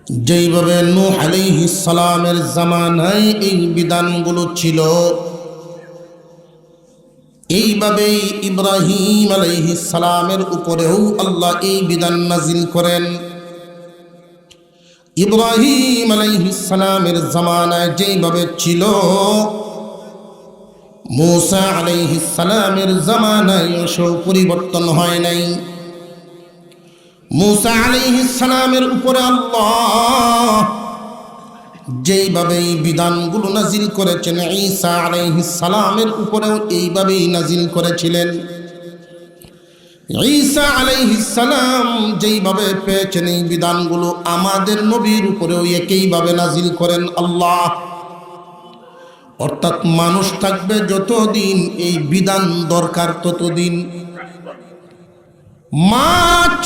যেইভাবে নূহ আলাইহিস সালামের জামানায় এই বিধানগুলো ছিল, এইভাবেই ইব্রাহিম আলাইহিস সালামের উপরেও আল্লাহ এই বিধান নাজিল করেন। ইব্রাহিম আলাইহিস সালামের জামানায় যেইভাবে ছিল, মূসা আলাইহিস সালামের জামানায় এসব পরিবর্তন হয় নাই। মূসা আলাইহিস সালামের উপরে আল্লাহ যেইভাবে এই বিধানগুলো নাজিল করেছেন, ঈসা আলাইহিস সালামের উপরেও এইভাবেই নাজিল করেছিলেন। ঈসা আলাইহিস সালাম যেইভাবে পেয়েছেন এই বিধানগুলো, আমাদের নবীর উপরেও একইভাবে নাজিল করেন আল্লাহ। অর্থাৎ মানুষ থাকবে যতদিন এই বিধান দরকার ততদিন। মাছ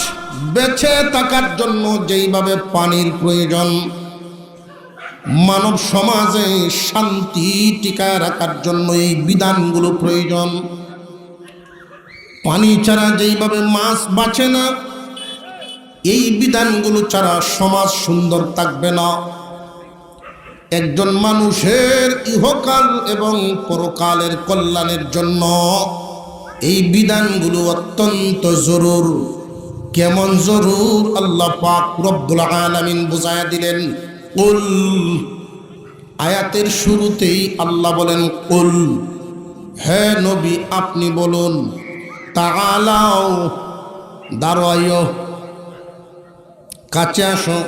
বেঁচে থাকার জন্য যেইভাবে পানির প্রয়োজন, মানব সমাজে শান্তি টিকায় রাখার জন্য এই বিধানগুলো প্রয়োজন। পানি ছাড়া যেইভাবে মাছ বাঁচে না, এই বিধানগুলো ছাড়া সমাজ সুন্দর থাকবে না। একজন মানুষের ইহকাল এবং পরকালের কল্যাণের জন্য এই বিধানগুলো অত্যন্ত জরুর। কেমন জরুর আল্লাহ পাক রব্বুল আলামিন বুঝায়া দিলেন। কুল, আয়াতের শুরুতেই আল্লাহ বলেন কুল, হে নবী আপনি বলুন। তাআলাও, দাঁড়াও, কাছে আসো।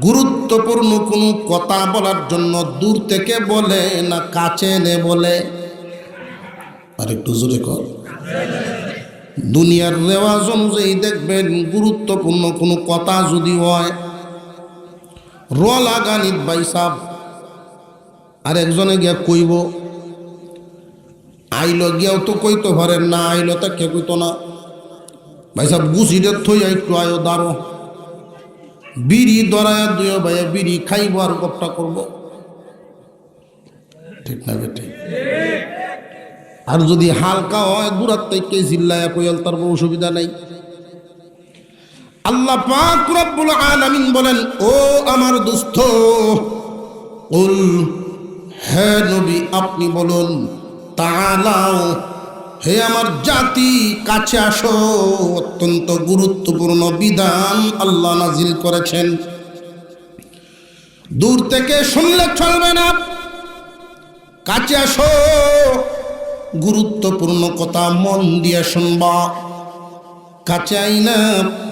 গুরুত্বপূর্ণ কোনো কথা বলার জন্য দূর থেকে বলে না কাছে এনে বলে? আর একটু জোরে কর। দুনিয়ার রেওয়াজ অনুযায়ী দেখবেন, গুরুত্বপূর্ণ কোনো কথা যদি হয়, রলা গানিত ভাই সাহ আর একজনে গিয়া কইব, আইলো গিয়াও তো কইতে পারেন না, আইলো তা কে কইতো না। ভাই সাহ গুছিয়ে থই একটু আয়ো দাঁড়ো, বিড়ি দরায়া দুই ভাইয়া বিড়ি খাইব আর গপটা করব। ঠিক না বেটে? আর যদি হালকা হয় দূরাত থেকে জিল্লায়া কইল, তার অসুবিধা নাই। আল্লাহ পাক রব্বুল আলামিন বলেন, ও আমার দোস্ত, কুল, হে নবী আপনি বলুন। তাআলাও, হে আমার জাতি কাছে আসো। অত্যন্ত গুরুত্বপূর্ণ বিধান আল্লাহ নাজিল করেছেন। দূর থেকে শুনলে চলবে না, কাছে আসো। গুরুত্বপূর্ণ কথা মন দিয়ে শুনবা। কাছে আইনা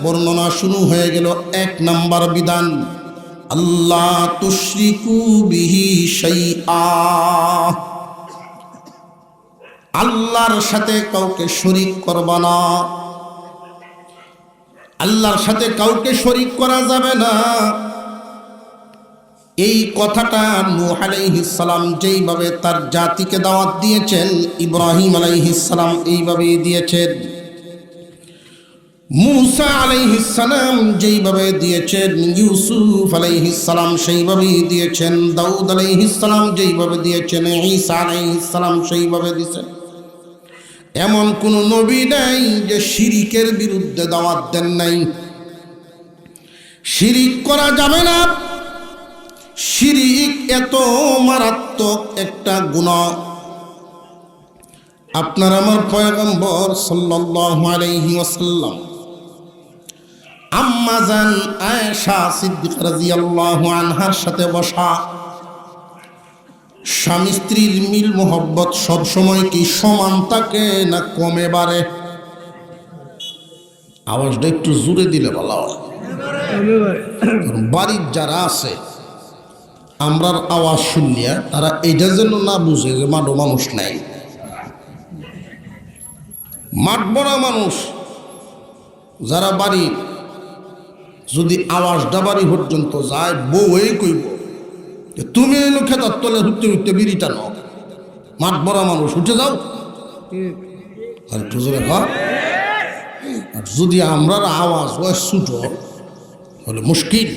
বর্ণনা শুরু হয়ে গেল। এক নাম্বার বিধান, আল্লাহ তুশরিকু বিহি শাইআ, আল্লাহর সাথে কাউকে শরীক করবা না। আল্লাহর সাথে কাউকে শরীক করা যাবে না। এই কথাটা নূহ আলাইহিস সালাম যেইভাবে তার জাতিকে দাওয়াত দিয়েছেন, ইব্রাহিম আলাইহিস সালাম এইভাবেই দিয়েছেন। মূসা আলাইহিস সালাম যেইভাবে দিয়েছেন, ইউসুফ আলাইহিস সালাম সেইভাবেই দিয়েছেন। দাউদ আলাইহিস সালাম যেইভাবে দিয়েছেন, ঈসা আলাইহিস সালাম সেইভাবে দিয়েছেন। এমন কোন নবী নাই যে শিরিকের বিরুদ্ধে দাওয়াত দেন নাই। শিরিক করা যাবে না। শিরিক এত মারাত্মক একটা গুনাহ, আপনার আমার পয়গম্বর সাল্লাল্লাহু আলাইহি ওয়াসাল্লাম আম্মা জান আয়েশা সিদ্দিকা রাদিয়াল্লাহু আনহার সাথে বসা। স্বামী স্ত্রীর মিল মোহব্বত সবসময় কি সমান থাকে না কমে বাড়ে? আওয়াজটা একটু জোরে দিলে ভালো হয়। বাড়ির যারা আছে আমরার আওয়াজ শুনিয়া তারা এইটা যেন না বুঝে যে মাঠো মানুষ নাই। মাঠ বড়া মানুষ যারা বাড়ি, যদি আওয়াজটা বাড়ি পর্যন্ত যায়, বউ এই কইব তুমি এলো খেতার তলে হুটতে হুটতে বিড়িটা নাও। মাঠ বড়া মানুষ উঠে যাও। আর একটু জোরে কর। আর যদি আমরার আওয়াজ হয় ছুটো হলে মুশকিল।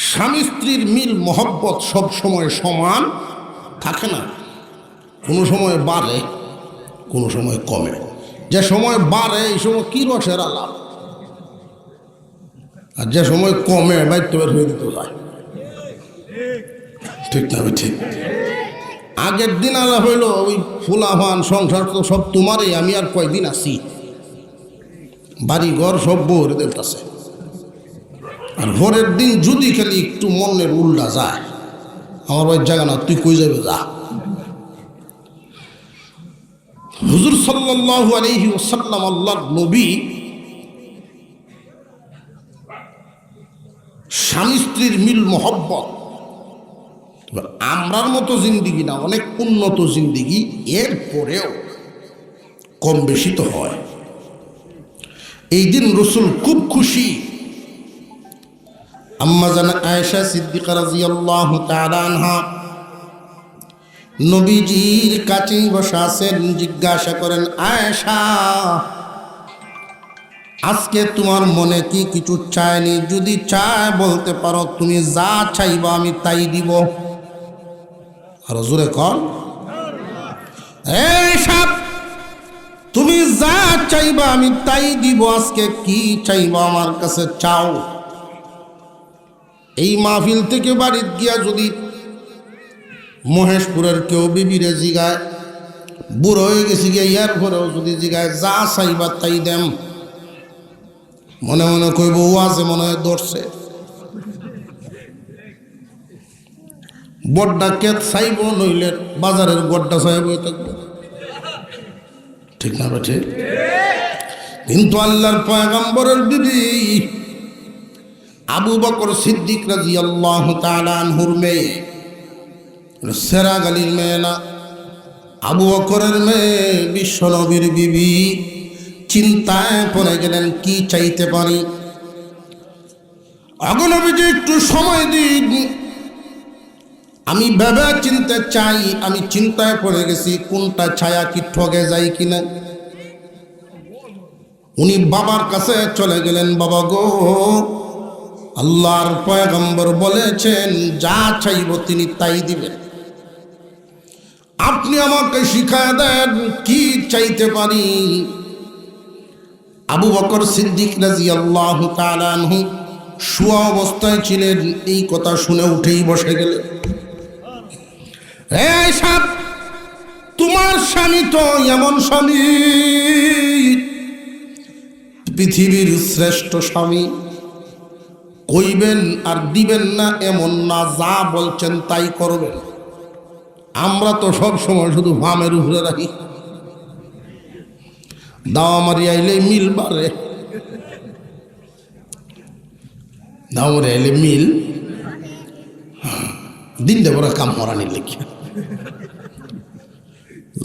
স্বামী স্ত্রীর মিল মহব্বত সব সময় সমান থাকে না। কোনো সময় বাড়ে, কোনো সময় কমে। যে সময় বাড়ে এই সময় কি রসের আলাপ, আর যে সময় কমে বাইতে বের হয়ে দিতে হয়। ঠিক না ঠিক? আগের দিন আলা হইল ওই ফুলাফান সংসার তো সব তোমারই, আমি আর কয়দিন আছি, বাড়ি ঘর সব বউরে দেখতেছে। আর ভোরের দিন যদি খালি একটু মনের উল্টা যায়, আমার ওই জায়গা না, তুই কই যাবে যা। হুজুর সাল্লাল্লাহু আলাইহি ওয়াসাল্লাম আল্লাহর নবী স্বামী স্ত্রীর মিল মহব্বত আমরার মতো জিন্দিগি না, অনেক উন্নত জিন্দিগি, এরপরেও কম বেশি তো হয়। এই দিন রসুল খুব খুশি। আম্মা জান আয়েশা সিদ্দিকা রাদিয়াল্লাহু তাআলা আনহা নবীজির কাছে বসা আছেন, জিজ্ঞাসা করেন, আয়েশা আজকে তোমার মনে কি কিছু চায়নি? যদি চায় বলতে পারো, তুমি যা চাইবা আমি তাই দিব। আর জোরে কর, আয়েশা তুমি যা চাইবা আমি তাই দিব, আজকে কি চাইবা আমার কাছে চাও। এই মাহফিল থেকে বাড়িতে গিয়া যদি মহেশপুরের কেউ বিবিরে জিগায়, বুড়ো হয়ে গেছি গিয়া, ইয়ার পরেও যদি জিগায় যা চাইবা তাই দেম, মনে মনে কইব ও আছে মনে হয় ধরছে। বড্ডা কেত চাইব, নইলে বাজারের গড্ডা চাইব থাকবো। ঠিক না বেঠে? কিন্তু আল্লাহর পয়গম্বরের বিবি আবু বকর সিদ্দিক রাদিয়াল্লাহু তাআলা আনহুর মেয়ে, সেরা গালির মেয়ে না, আবু বকরের মেয়ে, বিশ্বনবীর বিবি চিন্তায় পড়ে গেলেন, কি চাইতে পারি। অগনবীজি একটু সময় দিন, আমি ভেবে চিনতে চাই। আমি চিন্তায় পড়ে গেছি কোনটা ছায়া কি ঠগে যাই কিনা। উনি বাবার কাছে চলে গেলেন, বাবা গো, আল্লাহর পয়গম্বর বলেছেন যা চাইব তিনি তাই দিবেন, আপনি আমাকে শিখায় দেন কি চাইতে পারি। আবু বকর সিদ্দিক রাদিয়াল্লাহু তাআলা আনহু শোয়া অবস্থায় ছিলেন, এই কথা শুনে উঠেই বসে গেলেন। এই সাপ, তোমার স্বামী তো এমন স্বামী, পৃথিবীর শ্রেষ্ঠ স্বামী, কইবেন আর দিবেন না এমন না, যা বলছেন তাই করবেন। আমরা তো সব সময় শুধু ভামের উপরে রাখি, দাওয়া মারি আইলে মিল বাড়ে, দাওয়া মারি আইলে মিল দিন দেবরা কাম হরানির লেখি,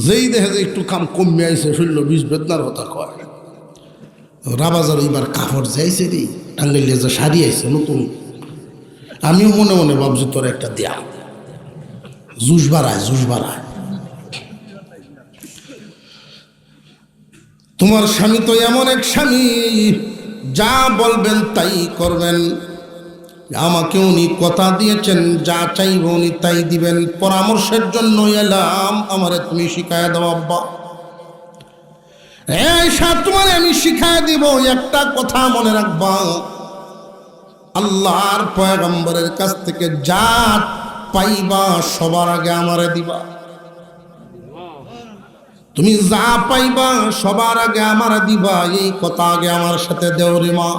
যেই দেখে যে একটু কাম কমে আইছে শরীর বিষ বেদনার কথা কয়। রাবাজার এইবার কাপড় যাইছে রে, টাঙ্গাইলে যে শাড়ি আইছে নতুন, আমিও মনে মনে ভাবছি তোর একটা দেয়া, জুস বাড়ায় জুস বাড়ায়। তোমার স্বামী তো এমন এক স্বামী, যা বলবেন তাই করবেন। আমাকে উনি কথা দিয়েছেন যা চাইব উনি তাই দিবেন, পরামর্শের জন্য এলাম, আমারে তুমি শিখায় দাও আব্বা। তোমার আমি শিখায় দিব, একটা কথা মনে রাখবা, আল্লাহর পয়গম্বরের কাছ থেকে যা পাইবা সবার আগে আমারে দিবা। তুমি যা পাইবা সবার আগে আমারে দিবা, এই কথা আগে আমার সাথে দেও রে মা।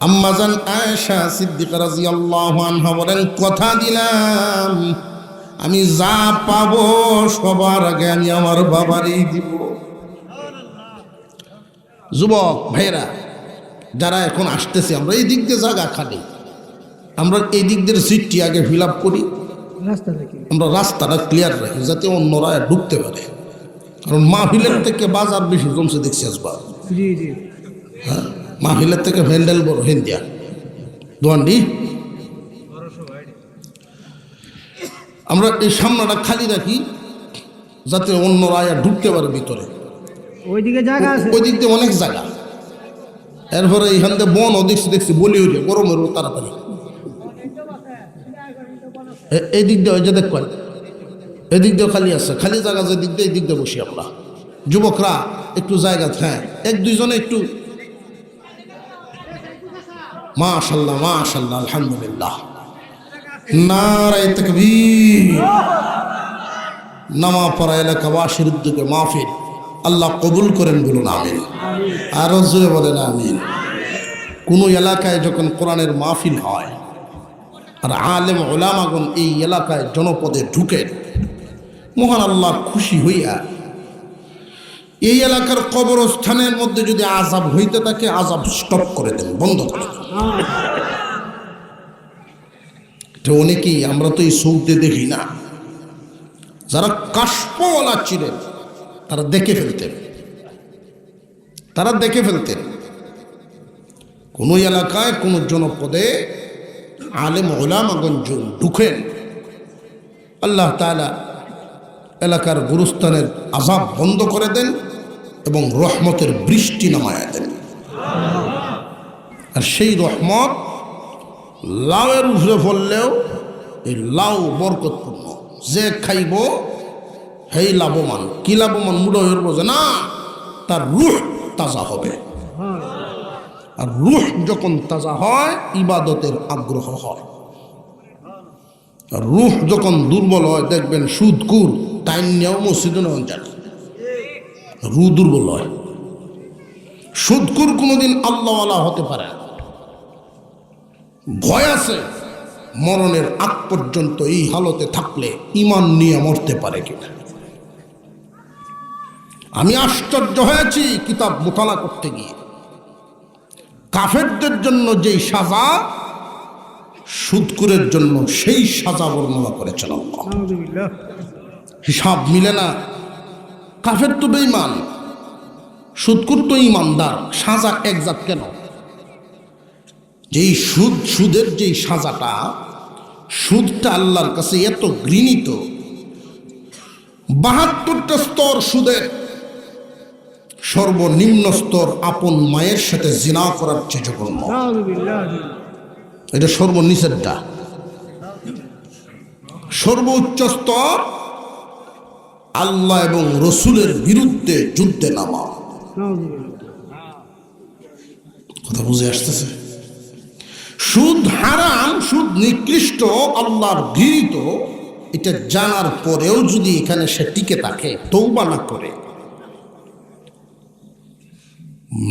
আম্মা জান আয়েশা সিদ্দিকা রাদিয়াল্লাহু আনহা বলেন, কথা দিলাম আমি যা পাবো সবার আগে আমি আমার বাবারই দিব। যুবক ভাইরা যারা এখন আসতেছে, আমরা এই দিক দিয়ে জায়গা খালি, আমরা এই দিক দিয়ে সিটটি আগে ফিল আপ করি, আমরা রাস্তাটা ক্লিয়ার রাখি যাতে অন্যরা ঢুকতে পারে। কারণ মাহফিলের থেকে বাজার বেশি জমছে দেখছি আসবার। হ্যাঁ, মাহফিলের থেকে ভ্যান্ডেল বড় হেন্দিয়া দোয়ান্ডি। আমরা এই সামনাটা খালি রাখি যাতে অন্যরা ঢুকতে পারে ভিতরে। ওইদিকে জায়গা আছে, ওই দিক দিয়ে অনেক জায়গা। এরপরে এইখান থেকে বনও দেখছি বলি উঠে গরমের তাড়াতাড়ি। এই দিক দিয়ে ওই যে দেখবেন এদিক দিয়ে খালি আছে, খালি জায়গা যে দিক দিয়ে এই দিক দিয়ে বসি আমরা। যুবকরা একটু জায়গা, হ্যাঁ এক দুইজনে একটু মাশাআল্লাহ মাশাআল্লাহ, আলহামদুলিল্লাহ। নারায়ে তাকবীর। নামা পড়া এলাকাবাসীর উদ্যোগে মাহফিল আল্লাহ কবুল করেন, বলুন আমিন। আরো জোরে বলেন আমিন। কোনো এলাকায় যখন কোরআনের মাহফিল হয় আর আলেম ওলামাগণ এই এলাকায় জনপদে ঢুকেন, মহান আল্লাহ খুশি হইয়া এই এলাকার কবরস্থানের মধ্যে যদি আযাব হইতে থাকে, আযাব স্টপ করে দেন, বন্ধ করে দেন। এটা অনেকেই, আমরা তো এই সৌদে দেখি না, যারা কাশপওয়ালা ছিলেন তারা দেখে ফেলতেন। কোনো এলাকায় কোনো জনপদে আলেম ওলামাগণ ঢুকেন, আল্লাহ তাআলা এলাকার গুরুস্থানের আযাব বন্ধ করে দেন এবং রহমতের বৃষ্টি নামায়া দেন। আর সেই রহমত লাউয়ের উপরে ফললেও এই লাউ বরকতপূর্ণ, যে খাইব সেই লাভবান। কি লাভবান? মুড়ো হয়ে বোঝে না, তার রূহ তাজা হবে। আর রূহ যখন তাজা হয়, ইবাদতের আগ্রহ হয়। আর রূহ যখন দুর্বল হয়, দেখবেন সুদকুর টাইম নেও মসজিদে নেওয়া যায়, রূহ দুর্বল হয়। সুদকুর কোনোদিন আল্লাহওয়ালা হতে পারে না। ভয় আছে মরণের আগ পর্যন্ত এই হালতে থাকলে ঈমান নিয়ে মরতে পারে কিনা। আমি আশ্চর্য হয়েছি কিতাব মোতালা করতে গিয়ে, কাফেরদের জন্য যেই সাজা, সুদকুরের জন্য সেই সাজা বর্ণনা করেছেন আল্লাহ। হিসাব মিলে না। কাফের তো বেঈমান, সুদকুর তো ইমানদার। সাজা একজাত কেন? যেই সুদের যেই সাজাটা, সুদটা আল্লাহর কাছে এত ঘৃণিত। 72টা স্তর সুদের, সর্বনিম্ন স্তর আপন মায়ের সাথে জিনা করার চেয়ে জঘন্য। এটা সর্বনিচেরটা। সর্বোচ্চ স্তর আল্লাহ এবং রসুলের বিরুদ্ধে যুদ্ধে নামা। কথা বুঝে আসতেছে? সুদ হারাম, সুদ নিকৃষ্ট, আল্লাহর ঘৃণিত, এটা জানার পরেও যদি এখানে সে টিকে থাকে, তওবা না করে,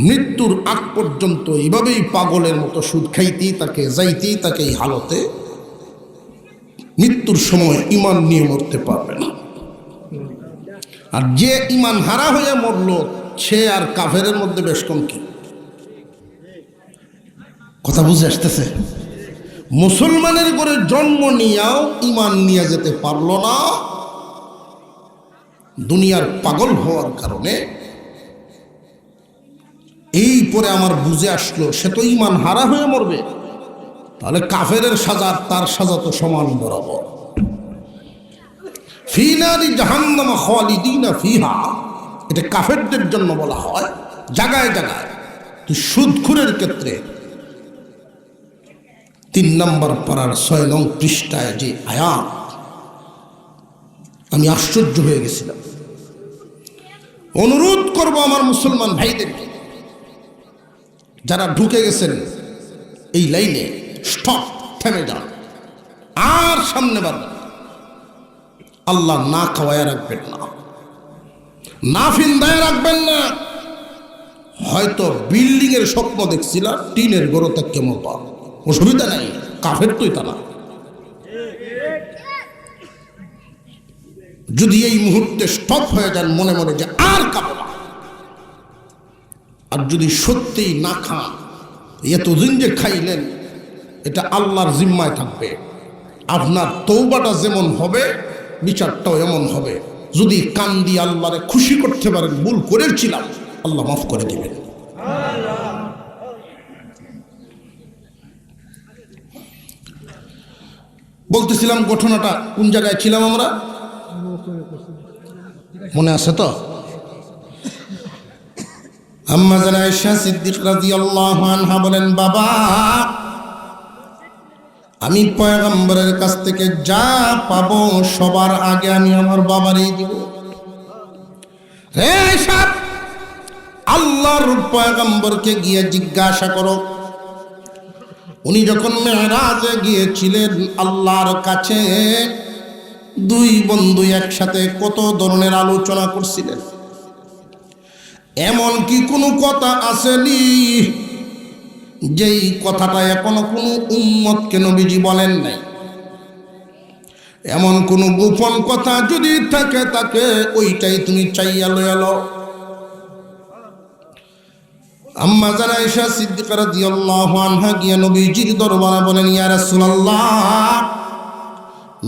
মৃত্যুর আগ পর্যন্ত এভাবেই পাগলের মতো সুদ খাইতেই তাকে, যাইতেই তাকে, এই হালতে মৃত্যুর সময় ঈমান নিয়ে মরতে পারবে না। আর যে ঈমান হারা হয়ে মরল, সে আর কাফেরের মধ্যে বেশ কম কি? কথা বুঝে আসতেছে? মুসলমানের ঘরে জন্ম নিয়েও ঈমান নিয়ে যেতে পারল না, দুনিয়ার পাগল হওয়ার কারণে। এই পরে আমার বুঝে আসলো সে তো ঈমান হারা হয়ে মরবে, তাহলে কাফেরের সাজা তার সাজা তো সমান বরাবর। ফি নারি জাহান্নাম খালিদিনা ফিহা, এটা কাফেরদের জন্য বলা হয় জায়গায় জায়গায়। তো সুদখোরের ক্ষেত্রে 3 নম্বর পারার 6 নং পৃষ্ঠায় যে আয়াত, আমি আশ্চর্য হয়ে গেছিলাম। অনুরোধ করব আমার মুসলমান ভাইদেরকে, যারা ঢুকে গেছেন এই লাইনে, স্টপ, থেমে যান, আর সামনে বাড়বেন। আল্লাহ না খাওয়ায় রাখবেন না, না ফিন্দায় রাখবেন না। হয়তো বিল্ডিং এর স্বপ্ন দেখছিলাম, টিনের গড়তে কেমন পাব, অসুবিধা নাই, কাফের তুই তা না। যদি এই মুহূর্তে স্টপ হয়ে যান মনে মনে যে আর খাবো না, আর যদি সত্যিই না খান, এতদিন যে খাইলেন এটা আল্লাহর জিম্মায় থাকবে। আপনার তওবাটা যেমন হবে, বিচারটাও এমন হবে। যদি কান দিয়ে আল্লাহরে খুশি করতে পারেন, ভুল করেছিলাম, আল্লাহ মাফ করে দিবেন। বলতেছিলাম ঘটনাটা কোন জায়গায় ছিলাম আমরা, মনে আছে তো? আম্মা জান আয়েশা সিদ্দিক রাদিয়াল্লাহু আনহা বলেন, বাবা, আমি পয়গম্বরের কাছ থেকে যা পাবো সবার আগে আমি আমার বাবারই দিব। হে আয়েশা, আল্লাহর পয়গম্বরকে গিয়ে জিজ্ঞাসা করো, উনি যখন মেরাজে গিয়েছিলেন আল্লাহর কাছে, দুই বন্ধু একসাথে কত ধরনের আলোচনা করছিলেন। এমন কি কোনো কথা আসেনি যেই কথাটা এখনো কোনো উম্মতকে নবীজি বলেন নাই? এমন কোনো গোপন কথা যদি থাকে ওইটাই তুমি চাইয়া লইয়া লও। আম্মা জান আয়েশা সিদ্দিকা রাদিয়াল্লাহু আনহা গিয়ে নবীজির দরবারে বলেন, ইয়া রাসূলুল্লাহ,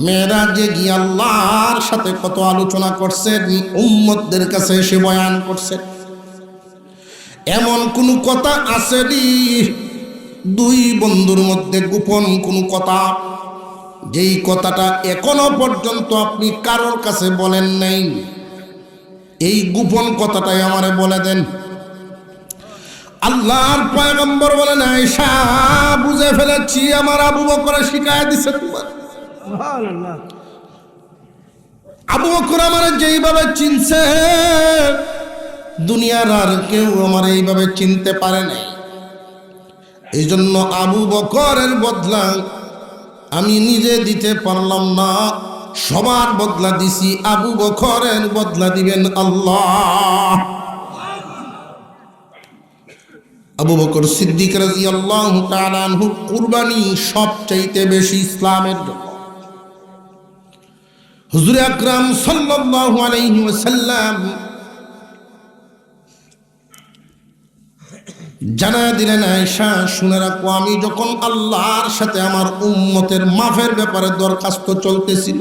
মেরাজে গিয়ে আল্লাহর সাথে কত আলোচনা করছেন, উম্মতদের কাছে এসে বয়ান করছেন। এমন কোনো কথা আসেনি দুই বন্ধুর মধ্যে গোপন কোনো কথা, যেই কথাটা এখনো পর্যন্ত আপনি কারোর কাছে বলেন নাই? এই গোপন কথাটাই আমারে বলে দেন। আল্লাহর পয়গম্বর বলেন, আয়েশা, বুঝে ফেলেছি, আমার আবু বকর শিখায় দিছে তোমার। সুবহানাল্লাহ। আবু বকর আমার যেইভাবে চিনছে, দুনিয়ার আর কেউ আমার এইভাবে চিনতে পারে নাই। এই জন্য আবু বকরের বদলা আমি নিজে দিতে পারলাম না, সবার বদলা দিছি, আবু বকরের বদলা দিবেন আল্লাহ। আবু বকর সিদ্দিক রাদিয়াল্লাহু তাআলা আনহু কুরবানি সবচাইতে বেশি ইসলামের জন্য। হুজুর আকরাম সাল্লাল্লাহু আলাইহি ওয়াসাল্লাম জানা দিলেন, আয়েশা শুনে রাখো, আমি যখন আল্লাহর সাথে আমার উম্মতের মাফের ব্যাপারে দরখাস্ত চলতেছিল,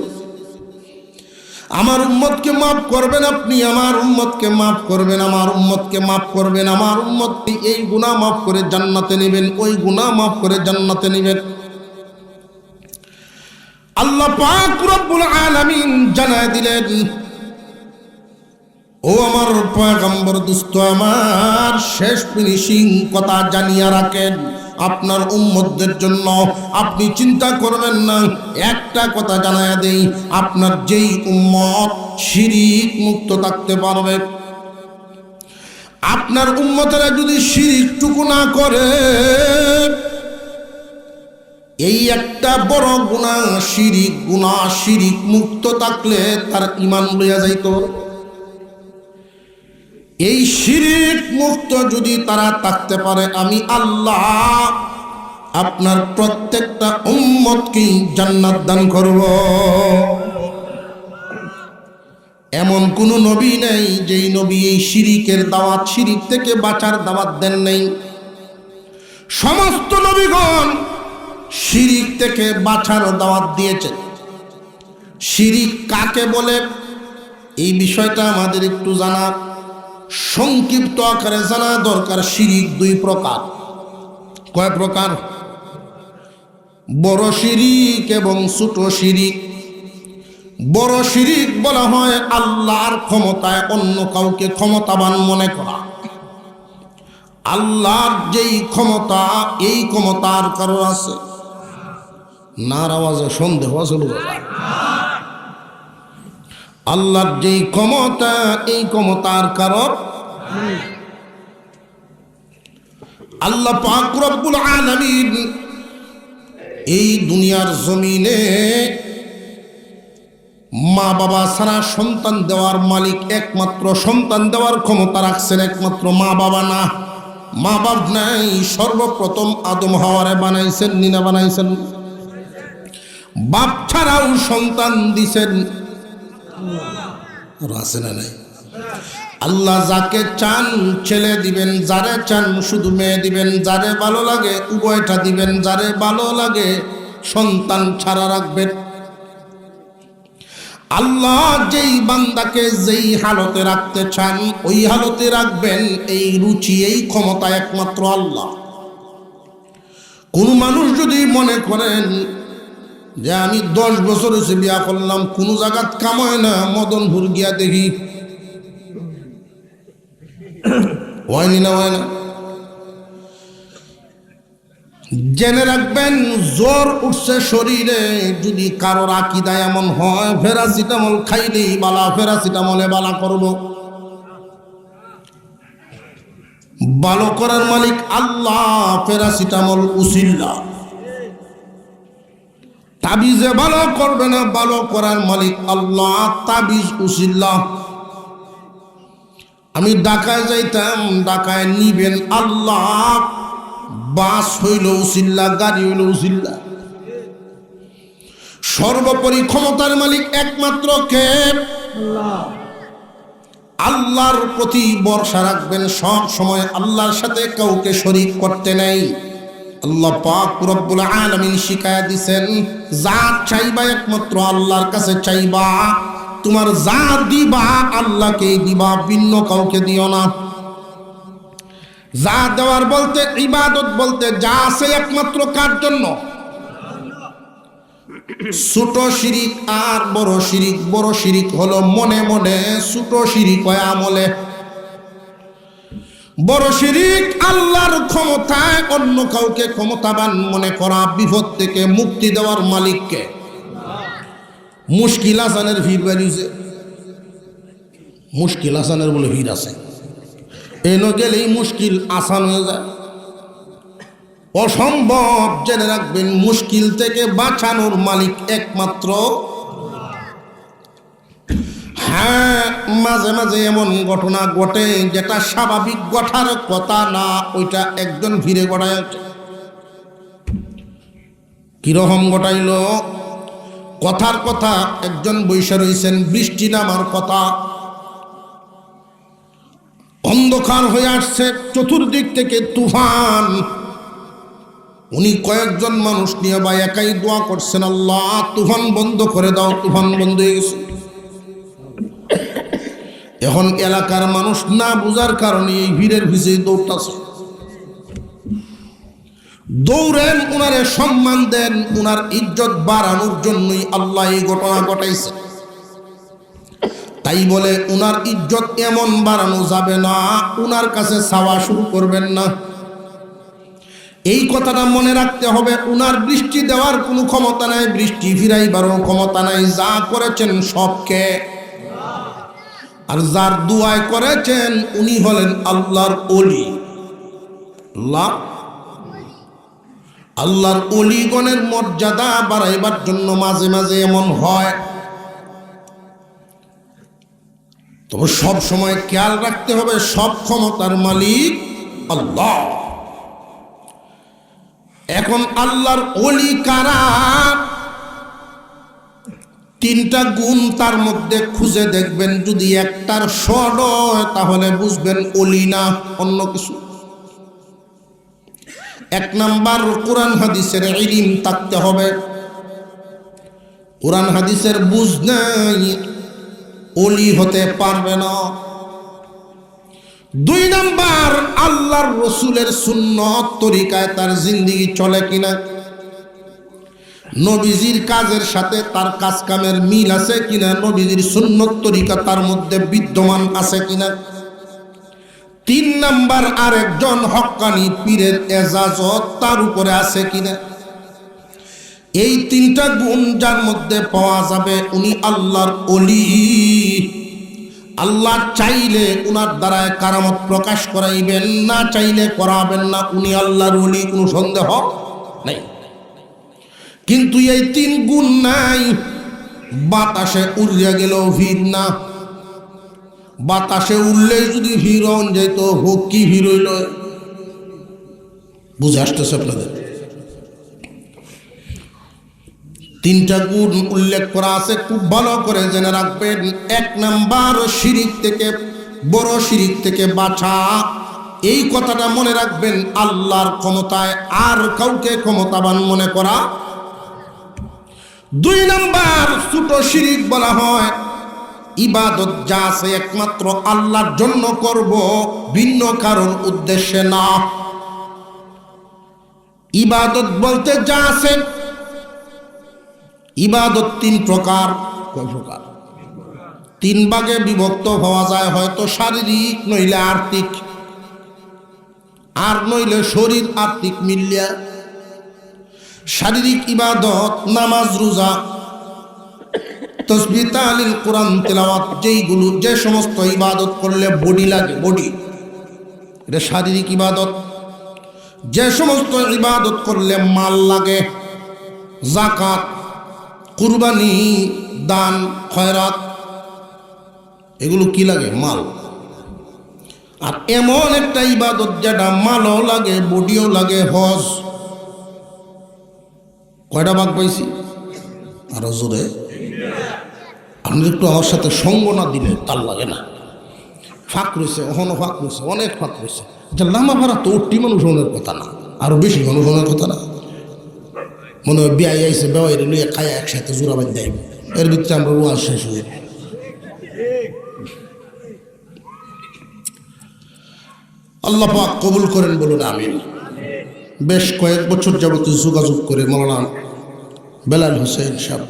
আমার উম্মতকে মাফ করবেন আপনি, আমার উম্মতকে মাফ করবেন, আমার উম্মতকে মাফ করবেন, আমার উম্মতকে এই গুনাহ মাফ করে জান্নাতে নেবেন, ওই গুনাহ মাফ করে জান্নাতে নেবেন। আল্লাহ পাক রব্বুল আলামিন জানায় দিলেন, ও আমার পয়গম্বর দোস্ত আমার, শেষ ফিনিশিং কথা জানিয়া রাখেন, আপনার উম্মতদের জন্য আপনি চিন্তা করবেন না। একটা কথা জানায়া দেই, আপনার যেই উম্মত শিরিক মুক্ত থাকতে পারবে, আপনার উম্মতেরা যদি শিরিকটুকু না করে, এই একটা বড় গুনাহ, শিরিক গুনাহ, শিরিক মুক্ত থাকলে তার ঈমান লইয়া যাইতো। এই শিরিক মুক্ত যদি তারা থাকতে পারে, আমি আল্লাহ আপনার প্রত্যেকটা উম্মতকে জান্নাত দান করব। এমন কোন নবী নেই যেই নবী এই শিরিকের দাওয়াত, শিরিক থেকে বাঁচার দাওয়াত দেন নাই। সমস্ত নবীগণ শিরিক থেকে বাঁচার দাওয়াত দিয়েছেন। শিরিক কাকে বলে এই বিষয়টা আমাদের একটু জানা, সংক্ষিপ্ত আকারে জানা দরকার। শিরিক দুই প্রকার। কয় প্রকার? বড় শিরিক এবং ছোট শিরিক। বড় শিরিক বলা হয় আল্লাহর ক্ষমতায় অন্য কাউকে ক্ষমতাবান মনে করা। আল্লাহর যেই ক্ষমতা, এই ক্ষমতার কারো আছে? নার আওয়াজে সন্দেহ আসল। আল্লাহর যেই ক্ষমতা, এই ক্ষমতার কারণ আল্লাহ পাক রব্বুল আলামিন এই দুনিয়ার জমিনে মা বাবা ছাড়া সন্তান দেওয়ার মালিক, একমাত্র সন্তান দেওয়ার ক্ষমতা রাখছেন একমাত্র মা বাবা। না, মা বাপ নাই। সর্বপ্রথম আদম হাওয়ারে বানাইছেন, নিনা বানাইছেন। বাপ ছাড়াও সন্তান দিছেন, আছে না নাই? আল্লাহ যাকে চান ছেলে দিবেন, যারে চান শুধু মেয়ে দিবেন, যারে ভালো লাগে উভয়টা দিবেন, যারে ভালো লাগে সন্তান ছাড়া রাখবেন। আল্লাহ যেই বান্দাকে যেই হালতে রাখতে চান ওই হালতে রাখবেন। এই রুচি, এই ক্ষমতা একমাত্র আল্লাহ। কোন মানুষ যদি মনে করেন যে আমি 10 বছর হয়েছে বিয়া করলাম, কোনো জায়গাত কামায় না, মদনপুর গিয়া দেখি, হয়নি না, হয় না। জেনে রাখবেন, জ্বর উঠছে শরীরে, যদি কারোর আকীদা এমন হয় প্যারাসিটামল খাইলেই বালা, প্যারাসিটামলে বালা করব। ভালো করার মালিক আল্লাহ, প্যারাসিটামল উসিল্লা। তাবিজে ভালো করবে না, ভালো করার মালিক আল্লাহ। তাবিজ উসিল্লা। আমি ঢাকায় যাইতাম, ঢাকায় নিবেন আল্লাহ, বাস হইল উসিল্লা, গাড়ি হইল উসিল্লা। সর্বোপরি ক্ষমতার মালিক একমাত্র কে? আল্লাহর প্রতি ভরসা রাখবেন সব সময়, আল্লাহর সাথে কাউকে শরীক করতে নাই। আল্লাহ পাক রব্বুল আলামিন শিখায়া দিছেন, যা চাইবা একমাত্র আল্লাহর কাছে চাইবা, তোমার যা দিবা আল্লাহকে দিবা, ভিন্ন কাউকে দিও না। যা দেওয়ার বলতে, ইবাদত বলতে যা আছে একমাত্র কার জন্য? ছোট শিরিক আর বড় শিরিক। বড় শিরিক হলো মনে মনে, ছোট শিরিক হয় আমলে। বড় শিরিক আল্লাহর ক্ষমতায় অন্য কাউকে ক্ষমতাবান মনে করা, বিপদ থেকে মুক্তি দেওয়ার মালিককে। মুশকিল আসানের ভিড় বেরিয়েছে, মুশকিল আসানের বলে ভিড় আছে, এনে গেলেই মুশকিল আসান হয়ে যায়। অসম্ভব জেনে রাখবেন, মুশকিল থেকে বাঁচানোর মালিক একমাত্র। হ্যাঁ, মাঝে মাঝে এমন ঘটনা ঘটে যেটা স্বাভাবিক ঘটার কথা না, ওইটা একজন ভিড়ে ঘটায়। কিরকম ঘটাইল? কথার কথা একজন বৈশা রয়েছেন, বৃষ্টি নামার কথা, অন্ধকার হয়ে আসছে, চতুর্দিক থেকে তুফান। উনি কয়েকজন মানুষ নিয়ে বা একাই দোয়া করছেন, আল্লাহ তুফান বন্ধ করে দাও। তুফান বন্ধ হয়ে গেছে। এখন এলাকার মানুষ না বুঝার কারণে এই ভিড়ের ভিজে দৌড়তেছে। দৌড়েন, উনারে সম্মান দেন, উনার ইজ্জত বাড়ানোর জন্যই আল্লাহ এই ঘটনা ঘটাইছে। তাই বলে উনার ইজ্জত এমন বাড়ানো যাবে না, উনার কাছে চাওয়া শুরু করবেন না। এই কথাটা মনে রাখতে হবে। উনার বৃষ্টি দেওয়ার কোনো ক্ষমতা নাই, বৃষ্টি ফিরাইবারও ক্ষমতা নাই। যা করেছেন সবকে, আর যার দুয়ায় করেছেন উনি হলেন আল্লাহর ওলি। আল্লাহর ওলিগণের মর্যাদা বাড়াইবার জন্য মাঝে মাঝে এমন হয়। তবে সব সময় খেয়াল রাখতে হবে, সব ক্ষমতার মালিক আল্লাহ। এখন আল্লাহর ওলি কারা? তিনটা গুণ তার মধ্যে খুঁজে দেখবেন, যদি একটার শর্ট হয় তাহলে বুঝবেন ওলি না, অন্য কিছু। এক নাম্বার, কোরআন হাদিসের ইলম থাকতে হবে। কোরআন হাদিসের বুঝ নাই, ওলি হতে পারবে না। দুই নাম্বার, আল্লাহর রসুলের সুন্নত তরিকায় তার জিন্দেগি চলে কিনা, নবীজির কাজের সাথে তার কাজ কামের মিল আছে কিনা, নবীজির সুন্নত তরিকা তার মধ্যে বিদ্যমান আছে কিনা। তিন নাম্বার, আরেকজন হক্কানি পীরের এজাজত তার উপরে আছে কিনা। এই তিনটা গুণ যার মধ্যে পাওয়া যাবে উনি আল্লাহর ওলি। আল্লাহ চাইলে উনার দ্বারা কারামত প্রকাশ করাইবেন, না চাইলে করাবেন না। উনি আল্লাহর ওলি, কোনো সন্দেহ নাই। কিন্তু এই তিন গুণ নাই। বাতাসে উড়িয়া গেল ভিড় না, বাতাসে উড়লেই যদি ভিড় হন যেত, হোক কি ভিড় হইল। বুঝে আসতেছে আপনাদের? তিনটা গুণ উল্লেখ করা আছে, খুব ভালো করে জেনে রাখবেন। এক নাম্বার, শিরিক থেকে, বড় শিরিক থেকে বাঁচা। এই কথাটা মনে রাখবেন, আল্লাহর ক্ষমতায় আর কাউকে ক্ষমতাবান মনে করা। দুই নাম্বার, ছোট শিরিক বলা হয় ইবাদত যা আছে একমাত্র আল্লাহর জন্য করব, ভিন্ন কারণ উদ্দেশ্যে না। ইবাদত বলতে যা আছে, ইবাদত তিন প্রকার। কয় প্রকার? তিন ভাগে বিভক্ত হওয়া যায়, হয়তো শারীরিক, নইলে আর্থিক, আর নইলে শরীর আর্থিক মিলিয়া। শারীরিক ইবাদত নামাজ, রোজা, তাসবিহ, তাহলিল, কোরআন তেলাওয়াত, যেইগুলো যে সমস্ত ইবাদত করলে বডি লাগে, বডি, এটা শারীরিক ইবাদত। যে সমস্ত ইবাদত করলে মাল লাগে, যাকাত, কুরবানি, দান, খয়রাত, এগুলো কি লাগে? মাল। আর এমন একটা ইবাদত যেটা মালও লাগে, বডিও লাগে, হজ। কয়টা ভাগ পাইছি? আরো জোরে। আপনি একটু আমার সাথে সঙ্গ না দিলে তার লাগে না। ফাঁক রয়েছে, ওখানে ফাঁক রয়েছে, অনেক ফাঁক রয়েছে। লামা ভাড়া তো ওটি মানুষ হনের কথা না, আরো বেশি মানুষ হনের কথা না। মনে হয় বিয়ে আইসে, বেওয়াইরে লইয়া খায়া একসাথে জোড়া বান্ধ দেয়, এর ভিতরে আমরা ওয়াজ শেষ হয়ে। আল্লাহ পাক কবুল করেন, বলুন আমিন। বেশ কয়েক বছর যাবত যোগাযোগ করে মৌলানা বেলাল হোসেন সাহেব,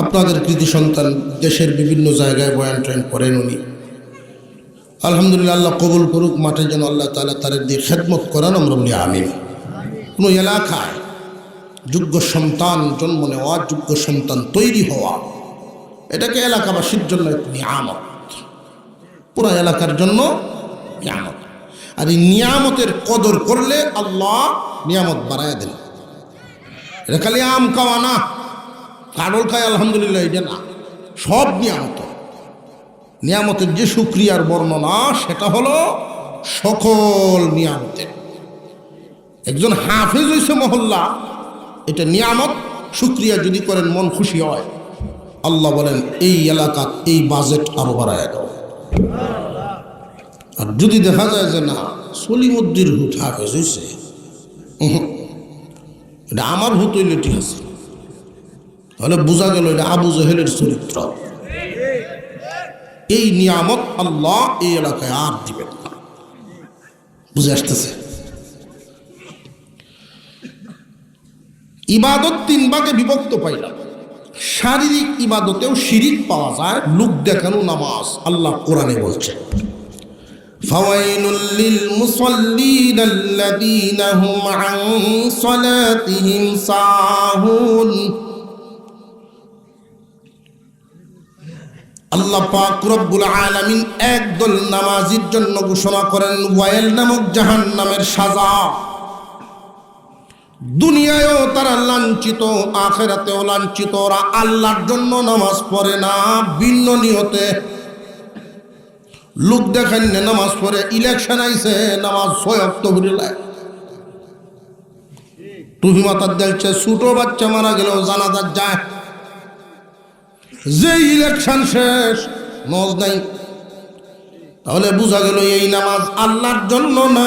আপনাদের কৃতি সন্তান, দেশের বিভিন্ন জায়গায় বয়ান ট্রেন করেন উনি। আলহামদুলিল্লাহ, আল্লাহ কবুল করুক। মাঠে যেন আল্লাহ তাআলা তাদের দিয়ে খেদমত করান, আমরা বলি আমিন। কোনো এলাকায় যোগ্য সন্তান জন্ম নেওয়া, যোগ্য সন্তান তৈরি হওয়া, এটাকে এলাকাবাসীর জন্য একটি নিয়ামত, পুরা এলাকার জন্য নিয়ামত। আর এই নিয়ামতের কদর করলে আল্লাহ নিয়ামত বাড়ায় দেন। এটা খালি আম খাওয়া না, কারোর খায় আলহামদুলিল্লাহ, এটা না, সব নিয়ামত। নিয়ামতের যে শুকরিয়ার বর্ণনা, সেটা হলো সকল নিয়ামতের। একজন হাফেজ হয়েছে মহল্লা, এটা নিয়ামত। শুকরিয়া যদি করেন, মন খুশি হয়। আল্লাহ বলেন এই এলাকা এই বাজেট আরো বাড়ায় দাও। আর যদি দেখা যায় যে না, সলিমুদ্দির হুত হাফেজ হয়েছে, এটা আমার হুত হইলে ঠিক আছে, তাহলে বোঝা গেল এটা আবু জেহেলের চরিত্র। এই নিয়ামত আল্লাহ এই এলাকায় আর দিবেন না। বুঝে আসতেছে? ইবাদত তিন ভাগে বিভক্ত পাইলাম। শারীরিক ইবাদতেও শিরিক পাওয়া যায়, লোক দেখানো নামাজ। আল্লাহ কোরআনে বলছেন, ফাওয়াইলুল লিল মুসাল্লিন আল্লাযীনা হুম আন সালাতিহিম সাহুন। আল্লাহ পাক রব্বুল আলামিন একদল নামাজির জন্য ঘোষণা করেন ওয়াইল নামক জাহান্নামের সাজা। দুনিয়ায়ও তারা লাঞ্ছিত, আখিরাতেও লাঞ্ছিত। ওরা আল্লাহর জন্য নামাজ পড়ে না, ভিন্ন নিয়তে লোক দেখান নামাজ পড়ে। ইলেকশন আইছে, নামাজ 6 ওয়াক্ত পড়িলায়, টুপি মাথার দেখছে। ছোট বাচ্চা মারা গেলেও জানাজার যায়। যে ইলেকশন শেষ, নজ নাই। তাহলে বোঝা গেল এই নামাজ আল্লাহর জন্য না,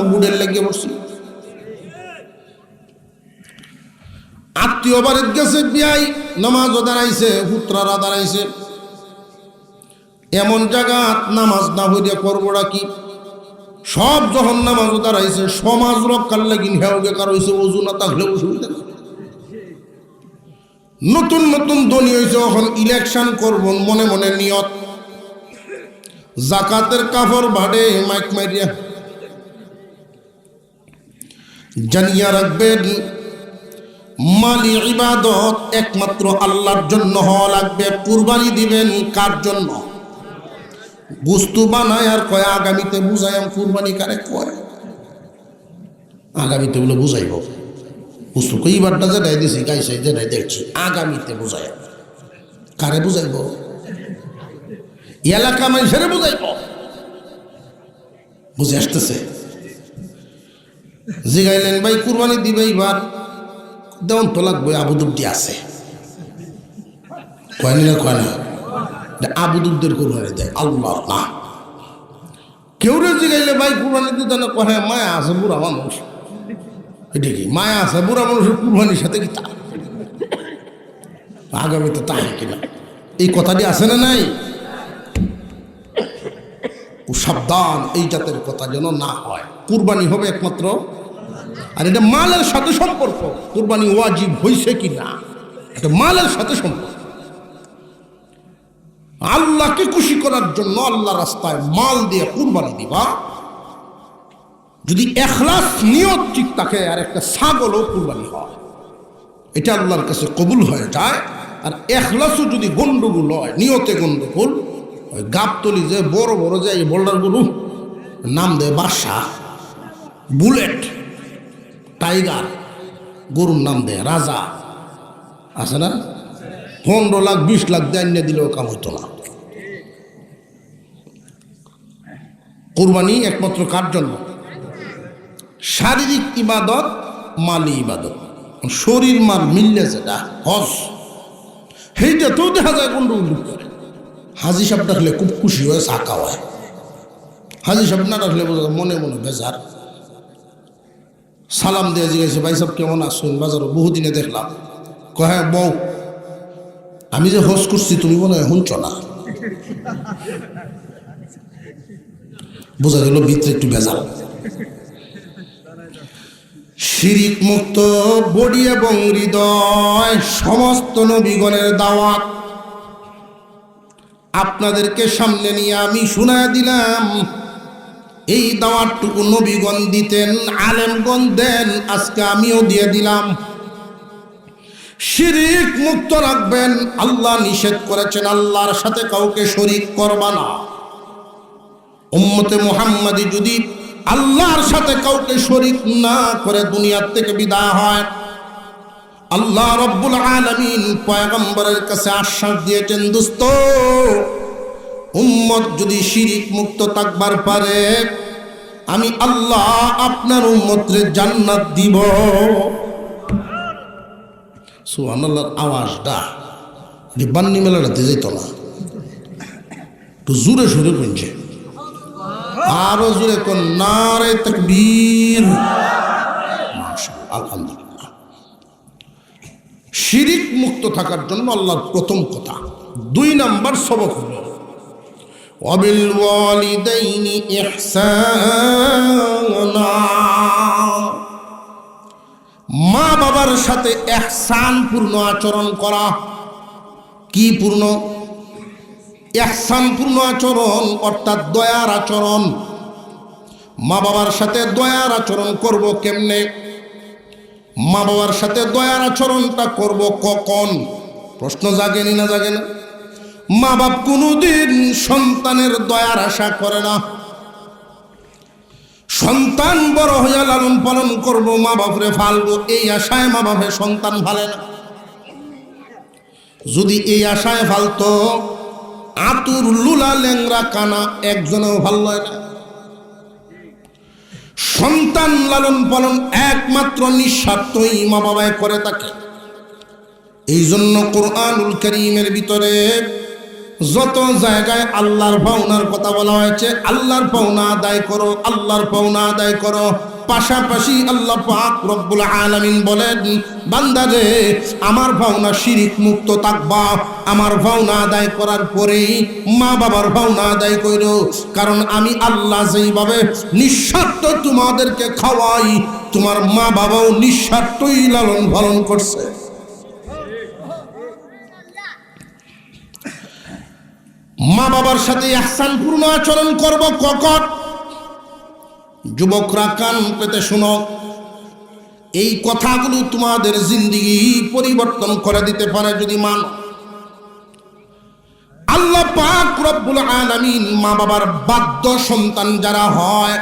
বুড়ের লেগে বসছি। আত্মীয় বাড়ির গেছে, বিয়াই নামাজও দাঁড়াইছে, পুত্রারা দাঁড়াইছে। এমন জায়গা নামাজ না হইলে করবোটা কি? সব যখন নামাজও দাঁড়াইছে, সমাজ রক্ষার লাগি হেউ বেকার হয়েছে, ওজু না থাকলে অসুবিধা। নতুন নতুন ধনী হয়েছে, এখন ইলেকশন করব, মনে মনে নিয়ত। জাকাতের কাপড় ভাড়ে মাইক মারিয়া। জানিয়া রাখবেন, মালি ইবাদত একমাত্র আল্লাহর জন্য হওয়া লাগবে। কুরবানি দিবেন কার জন্য? বস্তু বানায় আর কয় আগামীতে বুঝাইম কুরবানি কারে কয়। আগামীতে বলে বুঝাইব, বস্তু এইবারটা যেটাই দিছি গাইছে, যেটাই দেখছি, আগামীতে বুঝাই। কারে বুঝাইব? এলাকা মানুষের বুঝাইব। বুঝে আসতেছে? জিগাইলেন ভাই কুরবানি দিবে এইবার, দেওয়ান তো লাগবে, আবুদুদ্দি আছে। কয়নি না কয় না, আবুদুদ্দের কুরবানি দেয়, আল্লাহ না। কেউ রে জিগাইলে ভাই কুরবানি দিতে না, কয় মায়া আছে, বুড়া মানুষ। এটা কি মায়া আছে? বুড়া মানুষের কুরবানির সাথে কি তা আগামীতে তাই কিনা? এই কথাটি আছে না নাই? সাবধান, এই জাতের কথা যেন না হয়। কুরবানি হবে একমাত্র, আর এটা মালের সাথে সম্পর্ক। কুরবানি ওয়াজিব হয়েছে কি না, এটা মালের সাথে সম্পর্ক। আল্লাহকে খুশি করার জন্য আল্লাহ রাস্তায় মাল দিয়ে কুরবানি দিবা। যদি ইখলাস নিয়ত ঠিক থাকে, আর একটা ছাগলও কুরবানি হয়, এটা আল্লাহর কাছে কবুল হয়ে যায়। আর ইখলাসও যদি গন্ডগোল হয়, নিয়তে গন্ডগোল, ওই গাবতলি যে বড় বড় যে এই বোল্ডার গরু, নাম দেয় বাদশাহ, বুলেট, টাইগার, গরুর নাম দেয় রাজা। আছে না? 15 লাখ 20 লাখ দেন না দিলেও কাম হতো না। কুরবানি একমাত্র কার জন্য? শারীরিক ইবাদত, মালি ইবাদত। শরীর মাল মিললে যেটা হজ, সেইটা তো দেখা যায় গন্ডগোল করে। হাজি সাহেব ডাকলে খুব খুশি হয়ে চাকা হয়, হাজি সাহেব না ডাকলে বোঝা যায় মনে মনে বেজার। সালাম দিয়ে জিজ্ঞাসা, ভাই সাহেব কেমন আসুন? বাজারও বহুদিনে দেখলাম। কহে বউ, আমি যে হজ করছি তুমি মনে হয় শুনছ না। বোঝা গেল ভিতরে একটু বেজাল। শিরিক মুক্ত বডি এবং হৃদয় সমস্ত নবীগণের দাওয়াত আপনাদেরকে সামনে নিয়ে আমি শুনায় দিলাম। এই দাওয়াতটুকু নবীগণ দিতেন, আলেমগণ দেন, আজকে আমিও দিয়ে দিলাম। শিরিক মুক্ত রাখবেন। আল্লাহ নিষেধ করেছেন আল্লাহর সাথে কাউকে শরীক করবা না। উম্মতে মুহাম্মাদি যদি আল্লাহর সাথে কাউকে শরীক না করে দুনিয়ার থেকে বিদায় হয়, আল্লাহ রব্বুল আলামিন পয়গম্বরের কাছে আশ্বাস দিয়েছেন, দোস্ত উম্মত যদি শিরিক মুক্ত থাকবার পারে, আমি আল্লাহ আপনার উম্মতের জান্নাত দিব। সুবহানাল্লাহর আওয়াজটা বান্নি মেলাটাতে যেত না, একটু জোরে সোরে শুনছে। আরো জোরে কোন নারে তাকবীর, মাশাআল্লাহ, আলহামদুলিল্লাহ। শিরিক মুক্ত থাকার জন্য আল্লাহর প্রথম কথা। 2 নাম্বার সবক হলো ওয়াবিল ওয়ালিদাইনি ইহসানা, মা বাবার সাথে ইহসান পূর্ণ আচরণ করা। কি পূর্ণ? ইহসান পূর্ণ আচরণ অর্থাৎ দয়ার আচরণ। মা বাবার সাথে দয়ার আচরণ করব কেমনে? মা বাবার সাথে দয়ার আচরণটা করব কখন? প্রশ্ন জাগেনি না জাগে না? মা বাপ কোনোদিন সন্তানের দয়ার আশা করে না। সন্তান বড় হয়ে লালন পালন করব, মা বাপরে ফালবো, এই আশায় মা বাপের সন্তান ফালে না। যদি এই আশায় ফালতো, আতুর লুলা ল্যাংরা কানা একজনেও ভাল হয় না। সন্তান লালন পালন একমাত্র নিঃস্বার্থই মা বাবায় করে থাকে। এই জন্য কোরআনুল কারীমের ভিতরে যত জায়গায় আল্লাহর পাওনার কথা বলা হয়েছে, আল্লাহর পাওনা আদায় করো, আল্লাহর পাওনা আদায় করো। পাশাপাশি আল্লাহ পাক রব্বুল আলামিন বলেন, বান্দারে আমার পাওনা শিরিক মুক্ত থাকবা, আমার পাওনা আদায় করার পরেই মা বাবার পাওনা আদায় করো। কারণ আমি আল্লাহ যেইভাবে নিঃস্বার্থ তোমাদেরকে খাওয়াই, তোমার মা বাবাও নিঃস্বার্থই লালন পালন করছে। মা বাবার সাথে ইহসানপূর্ণ আচরণ করব কখন? যুবকরা কান পেতে শোনো, এই কথাগুলো তোমাদের জিন্দেগি পরিবর্তন করে দিতে পারে যদি মানো। আল্লাহ পাক রব্বুল আলামিন মা বাবার বাধ্য সন্তান যারা হয়,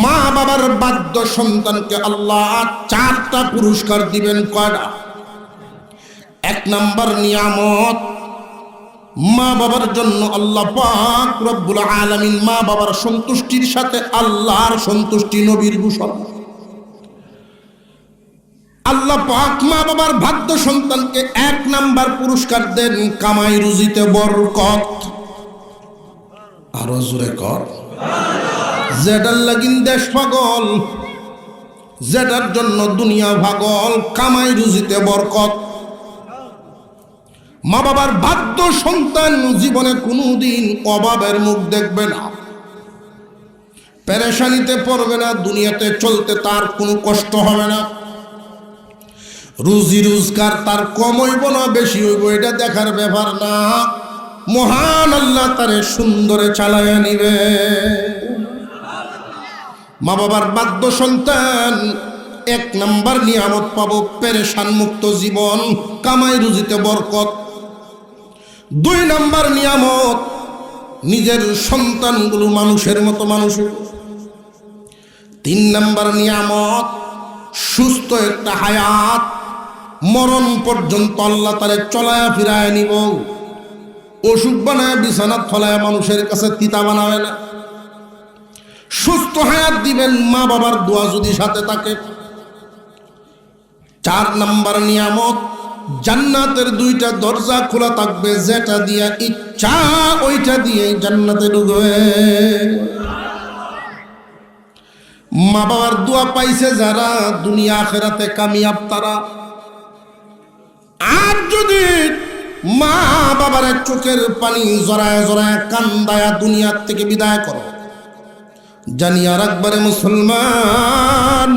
মা বাবার বাধ্য সন্তানকে আল্লাহ 4টা পুরস্কার দিবেন। কয়টা? 1 নাম্বার নিয়ামত। মা বাবার জন্য আল্লাহ পাক রব্বুল আলামিন মা বাবার সন্তুষ্টির সাথে আল্লাহর সন্তুষ্টি নবীর ঘোষণা। আল্লাহ পাক মা বাবার বাধ্য সন্তানকে 1 নাম্বার পুরস্কার দেন, কামাই রুজিতে বরকত। আরো জোরে কর। যেটার লাগিন দেশ পাগল, যেটার জন্য দুনিয়া পাগল, কামাই রুজিতে বরকত। মা বাবার বাধ্য সন্তান জীবনে কোনোদিন অভাবের মুখ দেখবে না, পেরেশানিতে পড়বে না, দুনিয়াতে চলতে তার কোনো কষ্ট হবে না। রুজি রোজগার তার কম হইব না বেশি হইব এটা দেখার ব্যাপার না, মহান আল্লাহ তারে সুন্দরে চালাইয়া নিবে। মা বাবার বাধ্য সন্তান 1 নাম্বার নিয়ামত পাবো, পেরেশান মুক্ত জীবন, কামাই রুজিতে বরকত। 2 নাম্বার নিয়ামত, নিজের সন্তানগুলো মানুষের মতো মানুষ। 3 নাম্বার নিয়ামত, সুস্থ একটা হায়াত। মরণ পর্যন্ত আল্লাহ তারে চলায়া ফিরায় নিব। অসুখ বানায় বিছানাত ফলায় মানুষের কাছে তিতা বানাবে না। সুস্থ হায়াত দিবেন মা বাবার দোয়া যদি সাথে থাকে। 4 নাম্বার নিয়ামত, জান্নাতের 2টা দরজা খোলা থাকবে, যেটা দিয়া ইচ্ছা ওইটা দিয়ে জান্নাতে ঢুকবে। মা বাবার দোয়া পাইছে যারা, দুনিয়া আখিরাতে কামিয়াব তারা। আর যদি মা বাবার চোখের পানি জড়ায় জড়ায় কান্দায়া দুনিয়ার থেকে বিদায় করো, জানিয়া রাখবারে মুসলমান,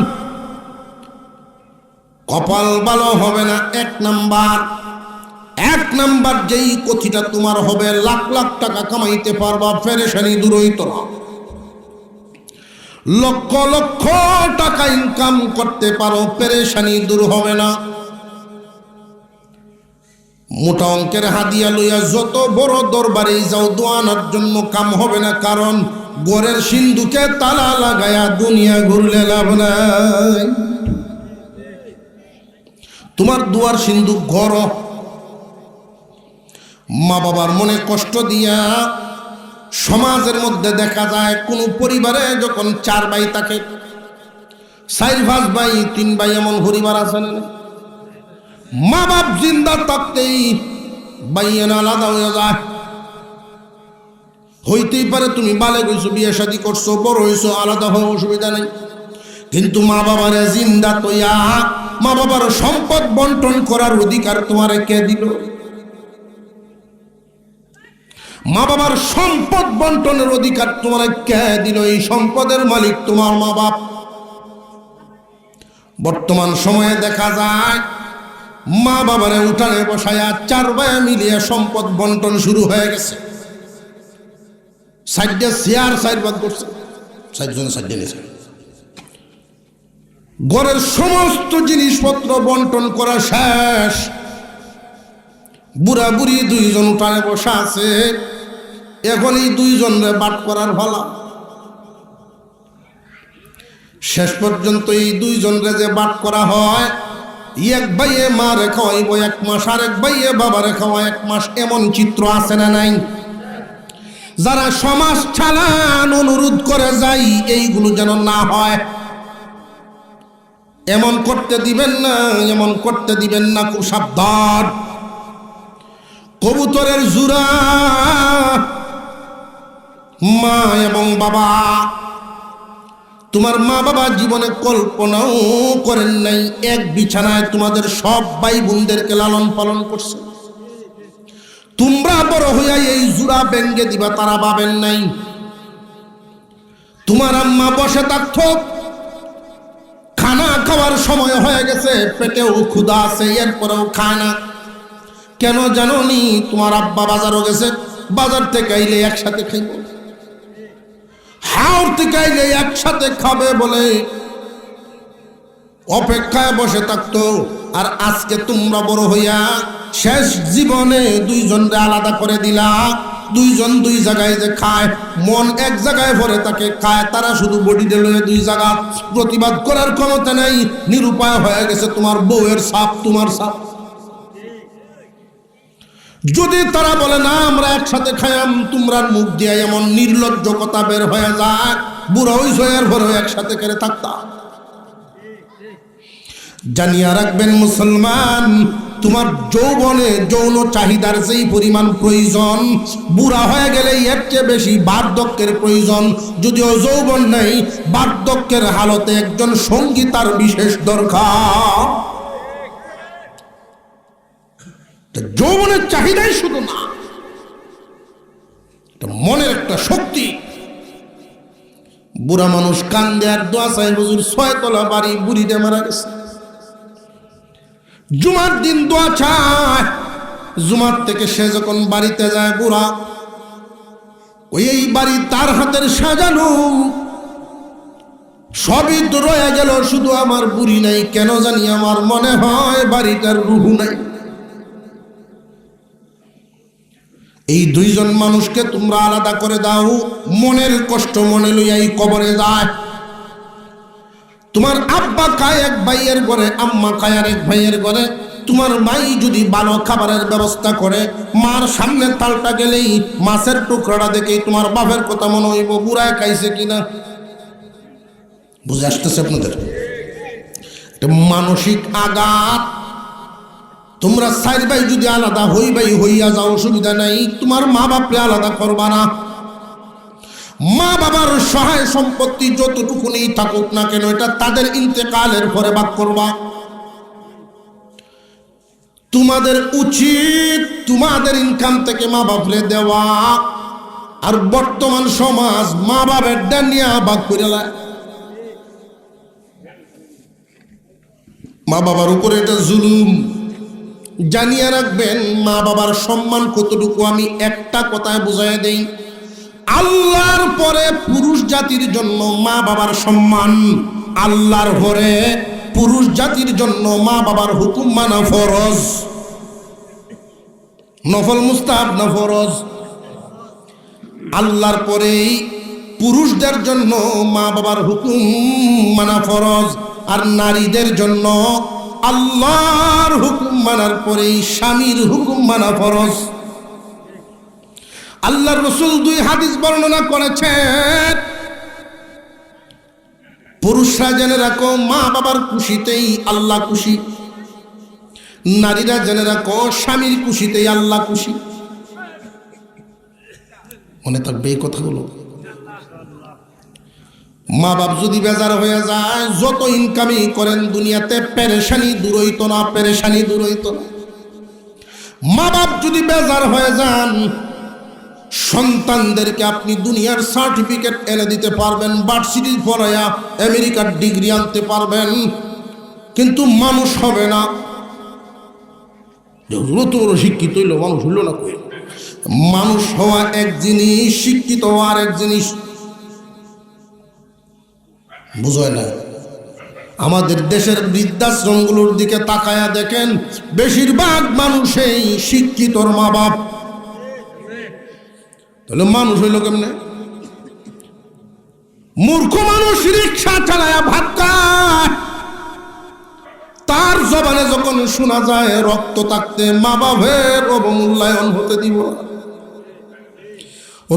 কপাল ভালো হবে না। 1 নাম্বার যেই কথিটা তোমার হবে, লাখ লাখ টাকা কামাইতে পারবা, পেরেশানি দূর হইতো না। লক্ষ লক্ষ টাকা ইনকাম করতে পারো, পেরেশানি দূর হবে না। মোটা অঙ্কের হাদিয়া লইয়া যত বড় দরবারে যাও, দোয়ানার জন্য কাম হবে না। কারণ ঘরের সিন্ধুকে তালা লাগায়া দুনিয়া ঘুরলে লাভ নাই। তোমার দুয়ার সিন্ধুক ঘর। মা বাবার মনে কষ্ট দিয়া সমাজের মধ্যে দেখা যায়, কোন পরিবারে যখন 4 ভাই থাকে, 4-5 ভাই, 3 ভাই, এমন পরিবার আছে না? মা বাপ জিন্দা থাকতেই ভাইয়ের আলাদা হয়ে যায়। হইতেই পারে তুমি বালে গেছো, বিয়ে শাদী করছো, বড় হয়েছো, আলাদা হওয়া অসুবিধা নেই। কিন্তু মা বাবারে জিন্দা তৈয়া মা বাবার সম্পদ বন্টন করার অধিকার তোমার কে দিল? মা বাবার সম্পদ বন্টনের অধিকার তোমার কে দিল? এই সম্পদের মালিক তোমার মা বাপ। বর্তমান সময়ে দেখা যায় মা বাবারে উঠানে বসায়া 4 ভাই মিলিয়ে সম্পদ বন্টন শুরু হয়ে গেছে। 60 শেয়ার 4 ভাগ করছে, 60 জন 60 নিয়েছে। ঘরের সমস্ত জিনিসপত্র বন্টন করা শেষ। বুড়া বুড়ি 2 জন উঠানে বসা আছে। এখন এই 2 জনরে বাট করার ভালা। শেষ পর্যন্ত এই 2 জনরে যে বাট করা হয়, 1 ভাইয়ে মা রে খাওয়াইব 1 মাস, আর 1 ভাইয়ে বাবা রে খাওয়া 1 মাস। এমন চিত্র আছে না নাই? যারা সমাজ চালান অনুরোধ করে যাই, এইগুলো যেন না হয়। এমন করতে দিবেন না, এমন করতে দিবেন না, খুব সাবধান। কবুতরের জোড়া মা এবং বাবা। তোমার মা বাবা জীবনে কল্পনাও করেন নাই, এক বিছানায় তোমাদের সব ভাই বোনদেরকে লালন পালন করছে। তোমরা বড় হইয়া এই জোড়া ভেঙ্গে দিবা, তারা ভাবেন নাই। তোমার আম্মা বসে থাকতো, খানা খাওয়ার সময় হয়ে গেছে, পেটেও ক্ষুধা আছে, এরপরেও খায় না। কেন জানো নি? তোমার আব্বা বাজারও গেছে, বাজার থেকে আইলে একসাথে খাইব, হাওড় থেকে আইলে একসাথে খাবে বলে অপেক্ষায় বসে থাকতো। আর আজকে তোমরা বড় হইয়া শেষ জীবনে 2 জনরে আলাদা করে দিলা। 2 জন 2 জায়গায় যে খায়, মন এক জায়গায় ভরে থাকে, খায় তারা শুধু বডি লয়ে 2 জায়গা। প্রতিবাদ করার ক্ষমতা নেই, নিরুপায় হয়ে গেছে তোমার বউয়ের সাপ, তোমার সাপ। যদি তারা বলে না আমরা একসাথে খাইয়াম, তোমরা মুখ দিয়ে এমন নির্লজ্জ কথা বের হয়ে যায়, বুড়া হইছ এর ভরে একসাথে করে থাকতাম। জানিয়া রাখবেন মুসলমান, তোমার যৌবনে যৌন চাহিদার যেই পরিমাণ প্রয়োজন, বুড়া হয়ে গেলে এর চেয়ে বেশি বার্ধক্যের প্রয়োজন। যদিও যৌবন নেই, বার্ধক্যের হালতে একজন সঙ্গী তার বিশেষ দরকার। যৌবনের চাহিদাই শুধু না, মনের একটা শক্তি। বুড়া মানুষ কান্দে আর দোয়া চাই, হুজুর 6 তলা বাড়ি বুড়িতে মারা গেছে। জুমার দিন দোয়া চায়। জুমার থেকে সে যখন বাড়িতে যায়, বুড়া ওই এই বাড়ি তার হাতের সাজানো, সবই তো রয়ে গেল, শুধু আমার বুড়ি নাই। কেন জানি আমার মনে হয় বাড়িটার রুহু নাই। এই 2 জন মানুষকে তোমরা আলাদা করে দাও, মনের কষ্ট মনে লইয়াই কবরে যায়। তোমার আব্বা খায় 1 ভাইয়ের ঘরে, আম্মা খায় আর 1 ভাইয়ের ঘরে। তোমার মাই যদি ভালো খাবারের ব্যবস্থা করে, মার সামনে তালটা গেলেই মাছের টুকরাটা দেখেই তোমার বাপের কথা মনে হইব বুড়ায় খাইছে কিনা। বুঝে আসতেছে আপনাদের? এটা মানসিক আঘাত। তোমরা চার ভাই যদি আলাদা হইয়া যাও অসুবিধা নাই, তোমার মা বাপরে আলাদা করবা না। মা বাবার সহায় সম্পত্তি যতটুকুনি থাকুক না কেন, এটা তাদের ইন্তেকালের পরে ভাগ করবা। তোমাদের উচিত তোমাদের ইনকাম থেকে মা বাপরে দেওয়া। আর বর্তমান সমাজ মা বাপের ডানিয়া ভাগ করে লায়। মা বাবার উপরে এটা জুলুম। জানিয়ে রাখবেন মা বাবার সম্মান কতটুকু। আমি একটা কথায় বুঝাই দেই, আল্লাহর পরে পুরুষ জাতির জন্য মা বাবার সম্মান, আল্লাহর পরে পুরুষ জাতির জন্য মা বাবার হুকুম মানা ফরজ। নফল মুস্তাহাব না ফরজ? আল্লাহর পরেই পুরুষদের জন্য মা বাবার হুকুম মানা ফরজ, আর নারীদের জন্য আল্লাহর হুকুম মানার পরেই স্বামীর হুকুম মানা ফরজ। আল্লাহর রাসূল 2 হাদিস বর্ণনা করেছেন, পুরুষরা জেনে রাখো মা বাবার খুশিতেই আল্লাহ খুশি, নারীরা জেনে রাখো স্বামীর খুশিতেই আল্লাহ খুশি। মনে থাকবে এই কথাগুলো। মা বাপ যদি বেজার হয়ে যায়, যত ইনকামই করেন দুনিয়াতে, পেরেশানি দূর হইতো না, পেরেশানি দূর হইতো না। মা বাপ যদি বেজার হয়ে যান, সন্তানদেরকে আপনি দুনিয়ার সার্টিফিকেট এনে দিতে পারবেন, ভার্সিটি পড়ায়া আমেরিকার ডিগ্রি আনতে পারবেন, কিন্তু মানুষ হবে না। যত বড় শিক্ষিত হইল মানুষ হইল না। কই মানুষ হওয়া এক জিনিস, শিক্ষিত হওয়া আর এক জিনিস। বুঝয় না? আমাদের দেশের বৃদ্ধাশ্রমগুলোর দিকে তাকায়া দেখেন, বেশিরভাগ মানুষই শিক্ষিতর মা বাপ। তাহলে মানুষ হইল কেমনে? মূর্খ মানুষ রিক্সা চালায়া ভাত খায়, তার জবানে যখন শোনা যায় রক্ত থাকতে মা বাপের অবমূল্যায়ন হতে দিব না,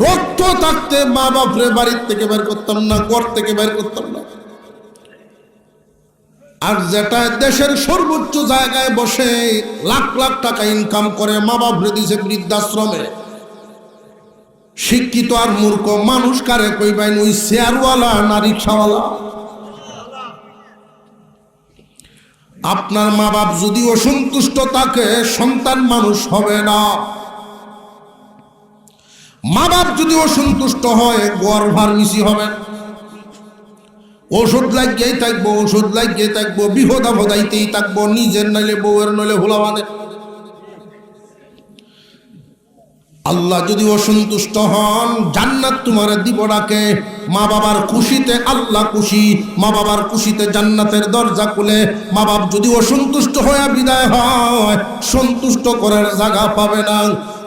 রক্ত থাকতে মা বাপরে বাড়ির থেকে বের করতাম না, ঘর থেকে বের করতাম না। আর যেটা দেশের সর্বোচ্চ জায়গায় বসে লাখ লাখ টাকা ইনকাম করে, মা বাপরে দিছে বৃদ্ধাশ্রমে। শিক্ষিত আর মূর্খ মানুষ কারে কইবেন? ওই শেয়ারওয়ালা না রিক্সাওয়ালা? আপনার মা বাপ যদি অসন্তুষ্ট থাকে, সন্তান মানুষ হবে না। মা বাপ যদি অসন্তুষ্ট হয়, গোয়ার ফার্মেসি হবে। ওষুধ লাগিয়েই থাকবো, ওষুধ লাগিয়ে থাকবো, বিপদ আপদাইতেই থাকবো, নিজের নইলে বউয়ের নইলে ভোলা মানে। আল্লাহ যদি অসন্তুষ্ট হন, জান্নাত তোমার দিব ডাকে। মা বাবার খুশিতে আল্লাহ খুশি, মা বাবার খুশিতে জান্নাতের দরজা খুলে। মা বাপ যদি অসন্তুষ্ট হয়ে বিদায় হয়, সন্তুষ্ট করার জায়গা পাবে না।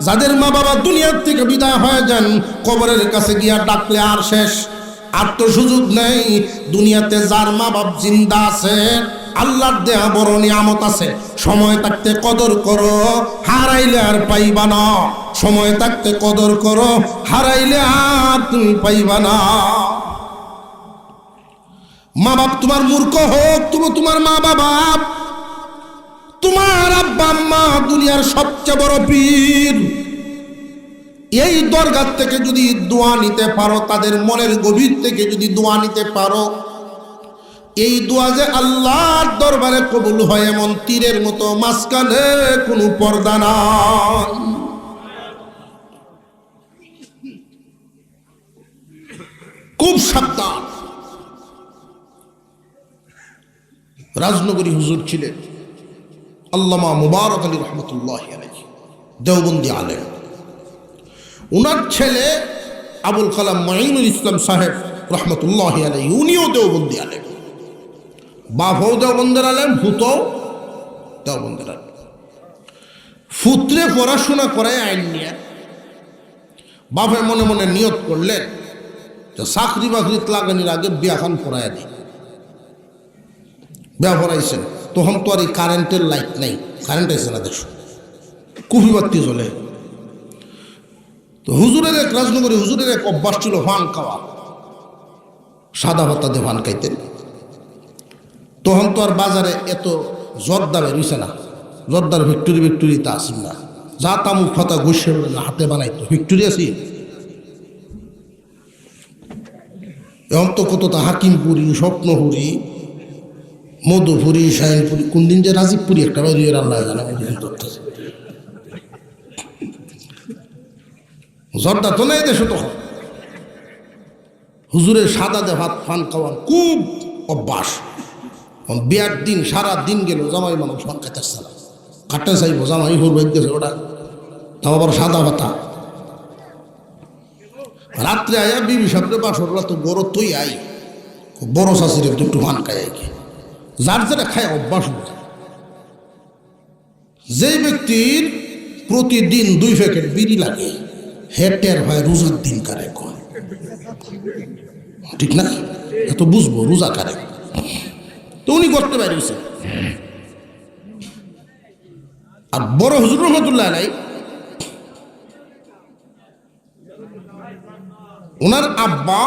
যাদের মা বাবা দুনিয়ার থেকে বিদায় হয়ে যান, কবরের কাছে গিয়া ডাকলে আর শেষ, আর তো সুযোগ নেই। দুনিয়াতে যার মা বাপ জিন্দা আছে, আল্লাহর দেয়া বড় নিয়ামত আছে। সময় থাকতে কদর করো, হারাইলে আর পাইবা না। সময় থাকতে কদর করো, হারাইলে আর তুমি পাইবা না। মা বাপ তোমার মূর্খ হোক, তুমি তোমার মা বাবা, তোমার আব্বা আম্মা দুনিয়ার সবচেয়ে বড় পীর। এই দরগা থেকে যদি দোয়া নিতে পারো, তাদের মনের গভীর থেকে যদি দোয়া নিতে পারো, এই দোয়া যে আল্লাহর দরবারে কবুল হয়, এমন তীরের মতো মাঝখানে কোনো পর্দা নাই। খুব সাবধান। রাজনগরী হুজুর ছিলেন আল্লামা মুবারক আলী রহমতুল্লাহি আলাইহি, দেওবন্দি আলেম। উনার ছেলে আবুল কালাম মাইনুল ইসলাম সাহেব রহমতুল্লাহি আলাইহি, উনিও দেওবন্দি আলেম। বাপও দেওবন্দের আলেম, ফুতও দেওবন্দের আলেম। ফুত্রে পড়াশোনা করায় আইন নিয়ে বাপে মনে মনে নিয়ত করলেন যে চাকরি বাকরিত লাগানির আগে বিয়া খান পড়ায় দিই। বিয়া পড়াইছেন, তখন তো আর এই কারেন্টের লাইট নাই, কারেন্ট আছে না দেখো, কুফি বাতি জ্বলে। তো হুজুরের এক রাজনগরী হুজুরের এক অভ্যাস ছিল ফান খাওয়া, সাদা ভাতা দিয়ে ফান খাইতেন। তখন তো আর বাজারে এত জর্দা বেরোইছে না, জর্দার ফ্যাক্টরি তা আসেন না, যা তামুক ফাতা ঘষে হাতে বানাইতো, ফ্যাক্টরি আছি এখন তো কত তা হাকিমপুরি, স্বপ্নপুরি, মধুপুরি, শাহিনপুরি, কোন দিন যে রাজীবপুরি একটা বাইরে আল্লাহ জানা জর্দা তো নেই দেশে তখন। হুজুরের সাদা দে ভাত ফান খাওয়ার খুব অভ্যাস। বিয়ার দিন সারা দিন গেল জামাই মানুষ ফান খাইতেছে না, কাটতে চাইব জামাই হুর বাইতেছে ওটা, তাও আবার সাদা ভাতা। রাত্রে আয়া বিবি সামনে বাসরলা তো বড় তুই আই বড় শাশুড়ি একটু ফান খাই কি যার যেটা খায় অভ্যাস হয়ে যায়। যে ব্যক্তির প্রতিদিন 2 প্যাকেট বিড়ি লাগে হেটের ভাই রোজার দিন কারে কয়, ঠিক না? এত বুঝবো রোজা কারে, তো উনি করতে পারিয়েছেন। আর বড় হুজুর রহমতুল্লাহ আলাই ওনার আব্বা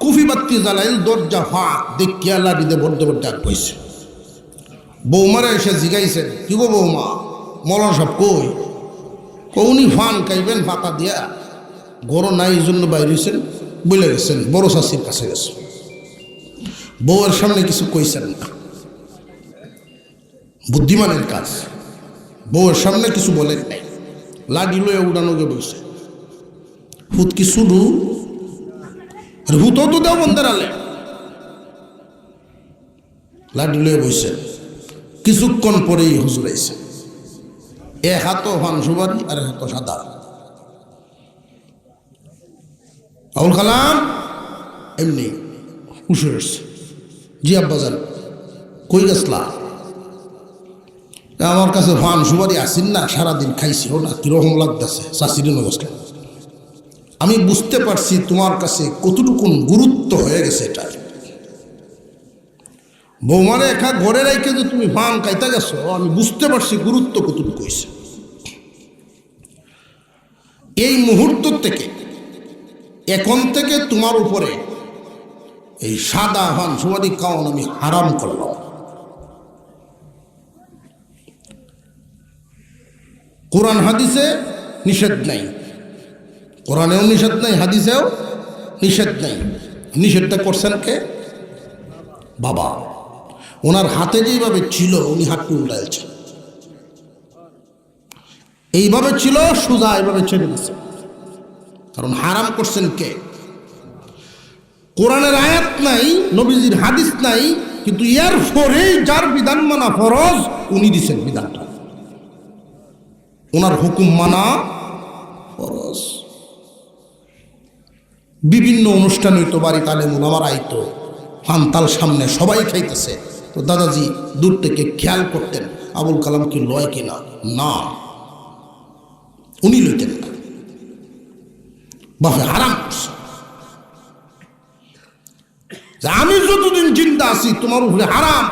কুফি বাত্তি জ্বালাইল, দরজা ফাঁক দেখিয়া লাঠিতে বড্ড ডাক কইছে। বৌমারা এসে জিগাইছেন, কি গো বৌমা, মৌলানা সাহেব কই? উনি ফান খাইবেন ফাঁকা দিয়া, গরম নাই এই জন্য বাইরেছেন, বলে গেছেন বড় শাশির কাছে গেছে। বউয়ের সামনে কিছু কইছেন না, বুদ্ধিমানের কাজ। বউয়ের সামনে কিছু বলেন নাই, লাডি লয়ে উড়ানো গে বসে। হুত কি শুধু হুতো তো দেও বন্ধের আলে, লাডি লয়ে বসে। কিছুক্ষণ পরেই হুজুর আইছে, এক হাতও ফান সুবারি আর এক হাত সাদা। আবুল কালাম এমনি উঠে এসছে, জি আব্বাজান কই গেছলা? আমার কাছে ফান সুবারি আসিন না, সারাদিন খাইছি ও না, কিরকম লাগতেছে চাষির নগসকে। আমি বুঝতে পারছি তোমার কাছে কতটুকুন গুরুত্ব হয়ে গেছে এটা। বৌমারে একা ঘরে রাইকে যে তুমি ফান খাইতে গেছো, আমি বুঝতে পারছি গুরুত্ব কতটুকু হয়েছে। এই মুহূর্ত থেকে এখন থেকে তোমার উপরে এই সাদা ফান সুবারি খাওয়ান আমি হারাম করলাম। কোরআন হাদিসে নিষেধ নাই, কোরআনেও নিষেধ নাই, হাদিসেও নিষেধ নাই। নিষেধটা করছেন কে? বাবা। ওনার হাতে যেইভাবে ছিল উনি হাতটি উল্টাইছেন, এইভাবে ছিল সোজা এইভাবে ছেড়ে দিচ্ছে, কারণ হারাম করছেন কে? কোরআনের আয়াত নাই, নবীজির হাদিস নাই, কিন্তু এর পরেই যার বিধান মানা ফরজ উনি দিচ্ছেন বিধানটা, ওনার হুকুম মানা ফরজ। বিভিন্ন অনুষ্ঠান হইতো, বাড়িতে আলেম ওলামারা আইতো, ফানতাল সামনে সবাই খাইতেছে, তো দাদাজি দূর থেকে খেয়াল করতেন আবুল কালাম কি লয় কিনা, না উনি লইতেন না, বাপে হারাম করছে। আমি যতদিন জিন্দা আছি তোমার উপরে হারাম।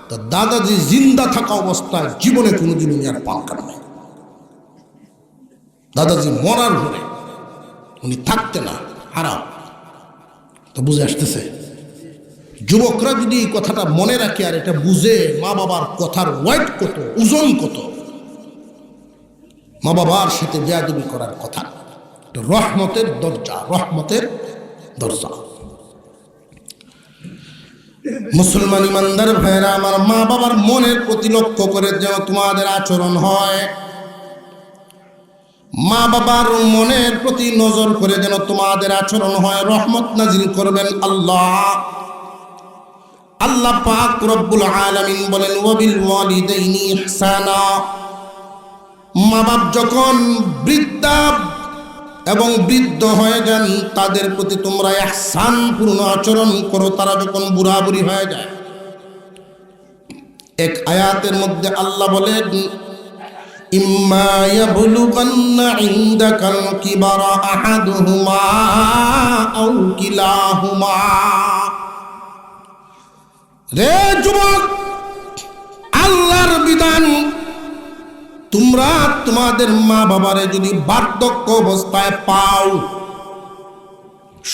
তা দাদাজি জিন্দা থাকা অবস্থায় জীবনে কোনোদিন উনি আর পান করেন নাই। দাদাজি মরার পরে উনি থাকতে না, হারাম। তো বুঝে আসতেছে? যুবকরা যদি এই কথাটা মনে রাখে আর এটা বুঝে, মা বাবার কথার ওয়েট কত, ওজন কত, মা বাবার সাথে বেয়াদবি করার কথা। রহমতের দরজা, রহমতের দরজা। মুসলমান ইমানদার ভাইরা আমার, মা বাবার মনের প্রতি লক্ষ্য করে যেন তোমাদের আচরণ হয়, মা বাবার মনের প্রতি নজর করে যেন তোমাদের আচরণ হয়। রহমত নাজিল করবেন আল্লাহ। আল্লাহ পাক রব্বুল আলামিন বলেন, ওয়াবিল ওয়ালিদাইনি ইহসানা। মা বাপ যখন বৃদ্ধা এবং বৃদ্ধ হয়ে যান তাদের প্রতি তোমরা ইহসান পূর্ণ আচরণ করো। তারা যখন বুড়া বুড়ি হয়ে যায়, এক আয়াতের মধ্যে আল্লাহ বলেন, ইম্মা ইয়াবলুগান্না ইনদাকাল কিবারা আহাদুহুমা আও কিলাহুমা। রে যুবক, আল্লাহর বিধান তোমরা তোমাদের মা বাবারে যদি বার্ধক্য অবস্থায় পাও,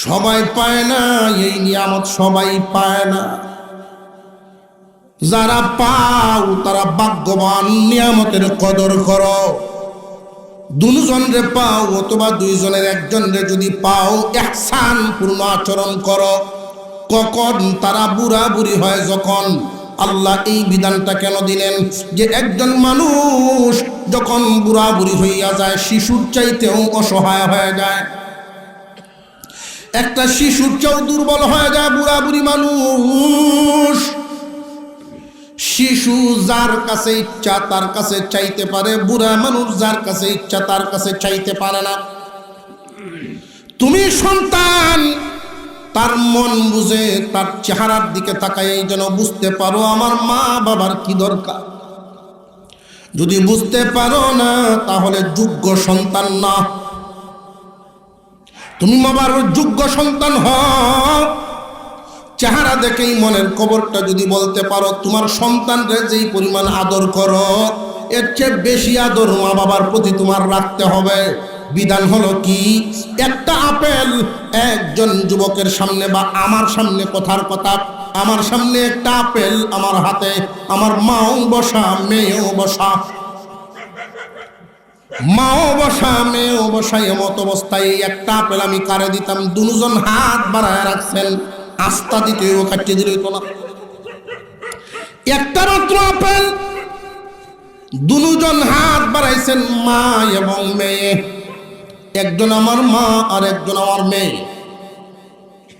সবাই পায় না, এই নিয়ামত সবাই পায় না। যারা পাও তারা ভাগ্যবান, নিয়ামতের কদর করো। দুজনরে পাও অথবা দুইজনের একজনরে যদি পাও, ইহসান পূর্ণ আচরণ করো। কখন? তারা বুড়া বুড়ি হয় যখন। আল্লাহ এই বিধানটা কেন দিলেন? যে একজন মানুষ যখন বুড়া বুড়ি হইয়া যায়, শিশুর চাইতেও অসহায় হয়ে যায়, একটা শিশুর চেয়েও দুর্বল হয়ে যায় বুড়া বুড়ি মানুষ। শিশু যার কাছে ইচ্ছা তার কাছে চাইতে পারে, বুড়া মানুষ যার কাছে ইচ্ছা তার কাছে চাইতে পারে না। তুমি সন্তান, তার মন বুঝে তার চেহারার দিকে তাকাই যেন বুঝতে পারো আমার মা বাবার কি দরকার। যদি বুঝতে পারো না তাহলে যোগ্য সন্তান না। তুমি বাবার যোগ্য সন্তান হও, চেহারা দেখেই মনের খবরটা যদি বলতে পারো, তোমার সন্তানরে যেই পরিমাণ আদর করো, এর চেয়ে বেশি আদর মা বাবার প্রতি তোমার রাখতে হবে। বিধান হলো কি? একটা আপেল একজন যুবকের সামনে বা আমার সামনে, কথার কথা, আমার সামনে একটা আপেল আমার হাতে, আমার মাও বসা মেয়েও বসা, মাও বসা মেয়েও বসা, এমত অবস্থায় একটা আপেল আমি কারে দিতাম? দুজন হাত বাড়ায় রাখছেন, আস্থা দিতে ও কাটিয়ে দিল না। একটা মাত্র আপেল, দুজন হাত বাড়াইছেন, মা এবং মেয়ে, একজন আমার মা আর একজন আমার মেয়ে।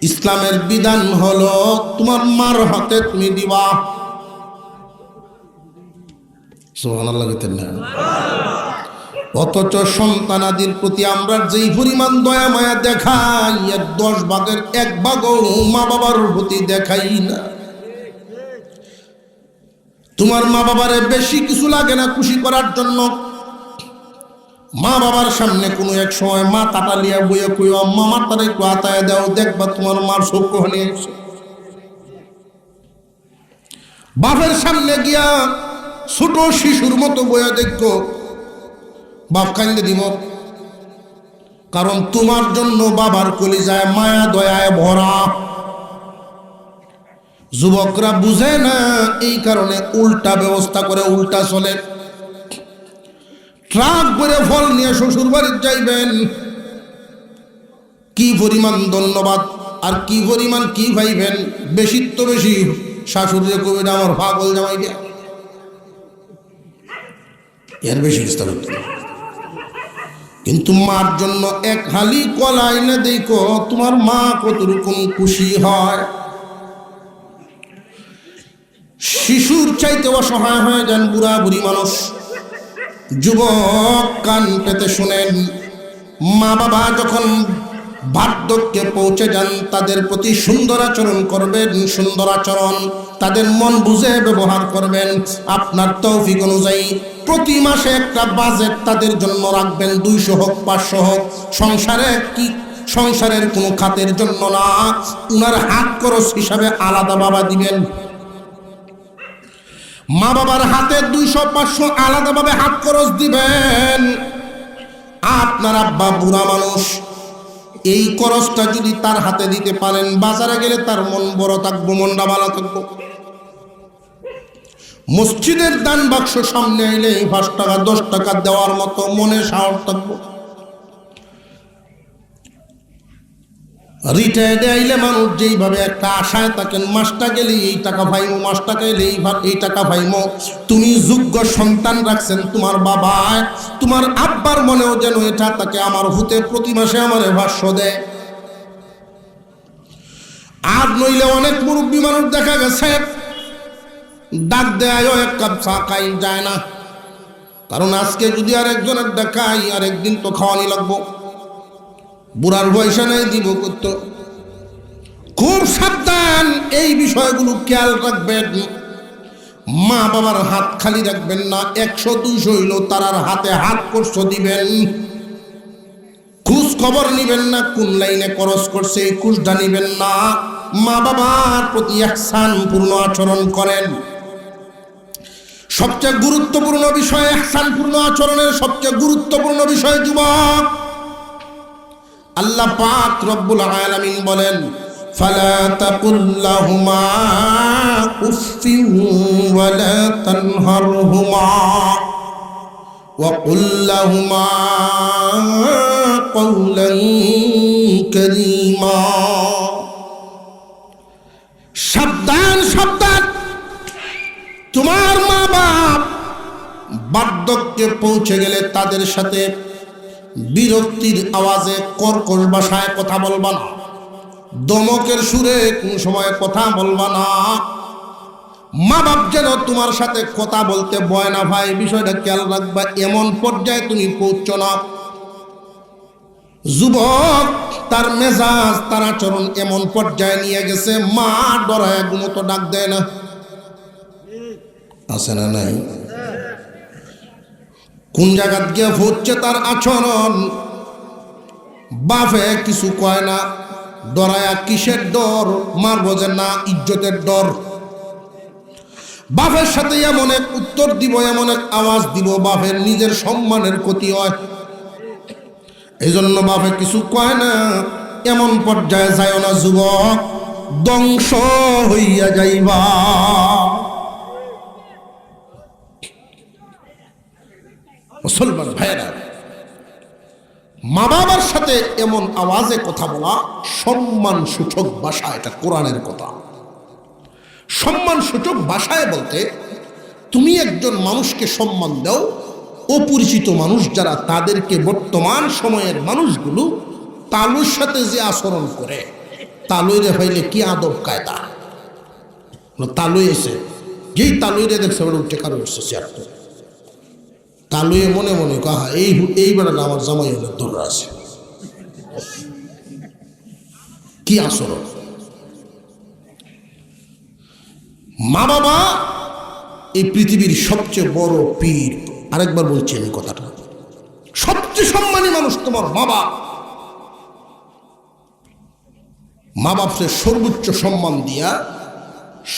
ইসলামের বিধান হলো তোমার মার হাতে তুমি দিবা। সুবহানাল্লাহ বলতেন না? অথচ সন্তানাদির প্রতি আমরা যেই পরিমাণ দয়া মায়া দেখাই, এর 10 ভাগের 1 ভাগও মা বাবার প্রতি দেখাই না। তোমার মা বাবারে বেশি কিছু লাগে না খুশি করার জন্য। মা বাবার সামনে কোনো এক সময় মা তাটালিয়া বইয়া কই, আম্মা মাথাটা একটু আতায় দাও, দেখবা তোমার মার চোখ হানি আসছে। বাপের সামনে গিয়া ছোট শিশুর মতো বইয়া দেখো, বাপ কান্দে দিব, কারণ তোমার জন্য বাবার কলিজায় মায়া দয়ায় ভরা। যুবকরা বুঝে না, এই কারণে উল্টা ব্যবস্থা করে, উল্টা চলে। ট্রাক ভরে ফল নিয়ে শ্বশুর বাড়ি যাইবেন, কি পরিমাণ ধন্যবাদ আর কি পরিমাণ কি ভাইবেন, বেশি তো বেশি শাশুড়ির কবিরা আমার পাগল জামাই দিয়া, এর বেশি ইস্তার হতো। কিন্তু মার জন্য এক হালি কলা এনে দেখো তোমার মা কত রকম খুশি হয়। শিশুর চাইতে অসহায় হয়ে যান বুড়া বুড়ি মানুষ। যুবক কান পেতে শুনেন, মা বাবা যখন বার্ধক্যে পৌঁছে যান তাদের প্রতি সুন্দর আচরণ করবেন, সুন্দর আচরণ, তাদের মন বুঝে ব্যবহার করবেন। আপনার তৌফিক অনুযায়ী প্রতি মাসে একটা বাজেট তাদের জন্য রাখবেন, 200 হোক 500 হোক। সংসারের কোনো খাতের জন্য না, উনার হাত খরচ হিসাবে আলাদা বাবা দিবেন। মা বাবার হাতে 200-500 আলাদাভাবে হাত খরচ দিবেন। আপনার আব্বা বুড়া মানুষ, এই খরচটা যদি তার হাতে দিতে পারেন, বাজারে গেলে তার মন বড় থাকবো, মনটা ভালো থাকবো। মসজিদের দান বাক্স সামনে এলে 5 টাকা 10 টাকা দেওয়ার মতো মনে সাহস থাকবো। রিটায়ার্ডে আইলে মানুষ যেইভাবে একটা আশায় থাকেন, মাসটা গেলে এই টাকা পাইমো, মাসটা গেলে এই টাকা পাইমো। তুমি যোগ্য সন্তান রাখছেন তোমার বাবা, তোমার আব্বার মনেও যেন এটা তাকে আমার হুতে প্রতি মাসে আমার ভাষ্য দেয়। আর নইলে অনেক মুরব্বী মানুষ দেখা গেছে ডাক দেয়, এক কাপ চা খাই যায় না, কারণ আজকে যদি আরেকজনের দেখাই আরেকদিন তো খাওয়ানি লাগবো, বুড়ার পয়সা নেই দিব করত। খুব সাবধান, এই বিষয়গুলো খেয়াল রাখবেন। মা বাবার হাত খালি রাখবেন না, 100-200 হইল তারার হাতে হাত খরচ দিবেন। খোঁজ খবর নিবেন না, কোন লাইনে খরচ করছে এই খোঁজটা নিবেন না। মা বাবার প্রতি ইহসান পূর্ণ আচরণ করেন। সবচেয়ে গুরুত্বপূর্ণ বিষয়, ইহসানপূর্ণ আচরণের সবচেয়ে গুরুত্বপূর্ণ বিষয় যুবক, আল্লাহ পাক রব্বুল আলামিন বলেন, ফালা তাকুল লাহুমা উফফিন ওয়া লা তানহারহুমা ওয়া কুল লাহুমা কওলান কারীমা। সাবধান সাবধান, তোমার মা বাপ বার্ধক্যে পৌঁছে গেলে তাদের সাথে বিরক্তির আওয়াজে কর্কশ ভাষায় কথা বলবা না, দমকের সুরে কোন সময় কথা বলবা না। মা বাপ যেন তোমার সাথে কথা বলতে ভয় না ভাই, বিষয়টা খেয়াল রাখবা। এমন পর্যায়ে তুমি পৌঁছ না, যুবক তার মেজাজ তার আচরণ এমন পর্যায়ে নিয়ে গেছে, মা ডরায় ঘুমতো ডাক দেয় না। আছে না নাই? কোন জায়গা গিয়ে হচ্ছে তার আচরণ, বাপে কিছু কয় না, ডরায়া কিসের ডর? মার বোঝে না, ইজ্জতের ডর। বাপের সাথে এমন এক উত্তর দিব, এমন এক আওয়াজ দিব, বাপের নিজের সম্মানের ক্ষতি হয়। এই জন্য বাপে কিছু কয় না। এমন পর্যায়ে যায় না যুবক, ধ্বংস হইয়া যাইবা। মুসলমান ভাইরা, মা বাবার সাথে এমন আওয়াজে কথা বলা সম্মান সূচক ভাষা, এটা কোরআনের কথা। সম্মান সূচক ভাষায় বলতে তুমি একজন মানুষকে সম্মান দাও, অপরিচিত মানুষ যারা, তাদেরকে বর্তমান সময়ের মানুষগুলো তালুর সাথে যে আচরণ করে, তালুইরে হইলে কি আদব কায়দা। তালুই এসে যেই তালুইরে দেখছে ওটা উঠে কারো এসছে চেয়ার করে, তালুয়ে মনে মনে কাহা এইবার আমার জামাই হলে দৌড় আছে। কি আচরণ! মা বাবা এই পৃথিবীর সবচেয়ে বড় পীর। আরেকবার বলছি আমি কথাটা, সবচেয়ে সম্মানী মানুষ তোমার মা বাপ। মা বাপকে সর্বোচ্চ সম্মান দিয়া,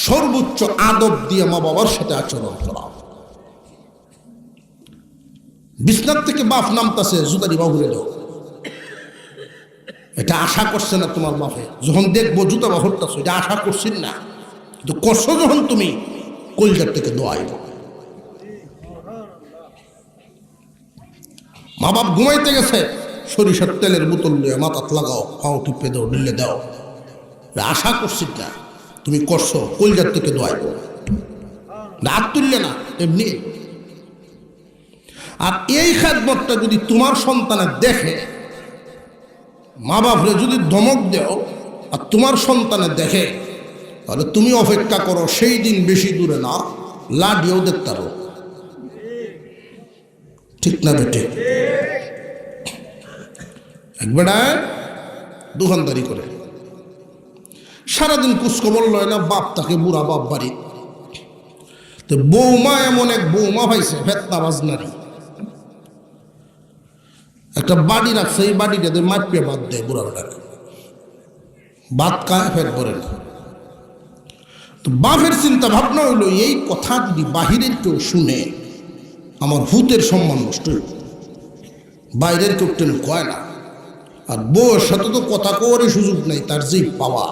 সর্বোচ্চ আদব দিয়ে মা বাবার সাথে আচরণ করা। বিছনার থেকে বাপ নামতাছে, জুতারি বাহুরে দাও, এটা আশা করছে না তোমার বাপে। যখন দেখবো জুতা বাহুরতাছ, এটা আশা করছেন না, কিন্তু করছো যখন তুমি, কলজার থেকে দোয়াইব। মা বাপ ঘুমাইতে গেছে, সরিষার তেলের বোতল নিয়ে মাথাত লাগাও, পাও টিপে দাও, ঢিলে দাও, আশা করছিস না, তুমি করছো, কলজার থেকে দোয়াইব। রাত তুললে না, এমনি। আর এই খেদমতটা যদি তোমার সন্তানের দেখে, মা বাপরে যদি ধমক দেও আর তোমার সন্তানের দেখে, তাহলে তুমি অপেক্ষা করো, সেই দিন বেশি দূরে না, লাডিও দেখতে পারো। ঠিক না বেটে? একবার দোকানদারি করে সারাদিন কুচকবর লয় না, বাপ তাকে বুড়া বাপ বাড়ি। তো বৌমা এমন এক বৌমা পাইছে, ফেতনাবাজ নারী, একটা বাড়ি রাখছে, এই বাড়িটাতে মাটিয়ে বাদ দেয় বুড়া বেটাকে, ভাত খায়, ফেট ভরে না। তো বাপের চিন্তা ভাবনা হইল, এই কথা যদি বাহিরের কেউ শুনে আমার ভূতের সম্মান নষ্ট হইল। বাইরের কেউ টেন কয় না, আর বউয়ের সাথে তো কথা কওয়ারই সুযোগ নাই, তার যেই পাওয়া।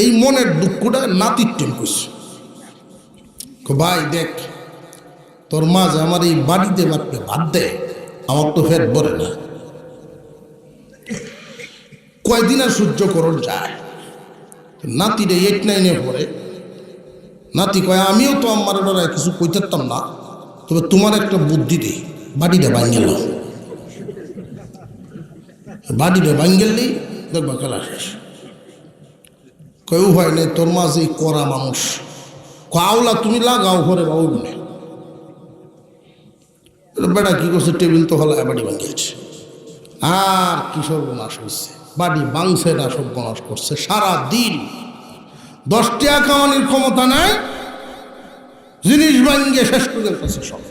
এই মনের দুঃখটা নাতির টেন করছে, ভাই দেখ তোর মাঝে আমার এই বাড়িতে মারতে বাদ দেয়, আমার তো ফেট ভরে না। কয়দিন আর সহ্য করণ যায়। নাতিরে 8-9-এ পড়ে, নাতি কয় আমিও তো আমার ডরায় কিছু কইতাম না, তবে তোমার একটা বুদ্ধি দিই, বাড়িটা ভাঙ্গেল, বাড়িটা ভাঙ্গেললেই দেখবা খেলা শেষ। কেউ হয় নাই, তোর মাঝে করা মানুষ, আওলা তুমি লাগাও ঘরে বাবু গুনে। বেটা কি করছে, টেবিল তো হলায় বাড়ি ভাঙ্গিয়েছে। আর কি সর্বনাশ হয়েছে, বাড়ি বাংছে না, সর্বনাশ করছে। সারা দিন 10 টাকা কামানির ক্ষমতা নাই, জিনিস ভাঙ্গে শেষ করে ফেলতেছে সব।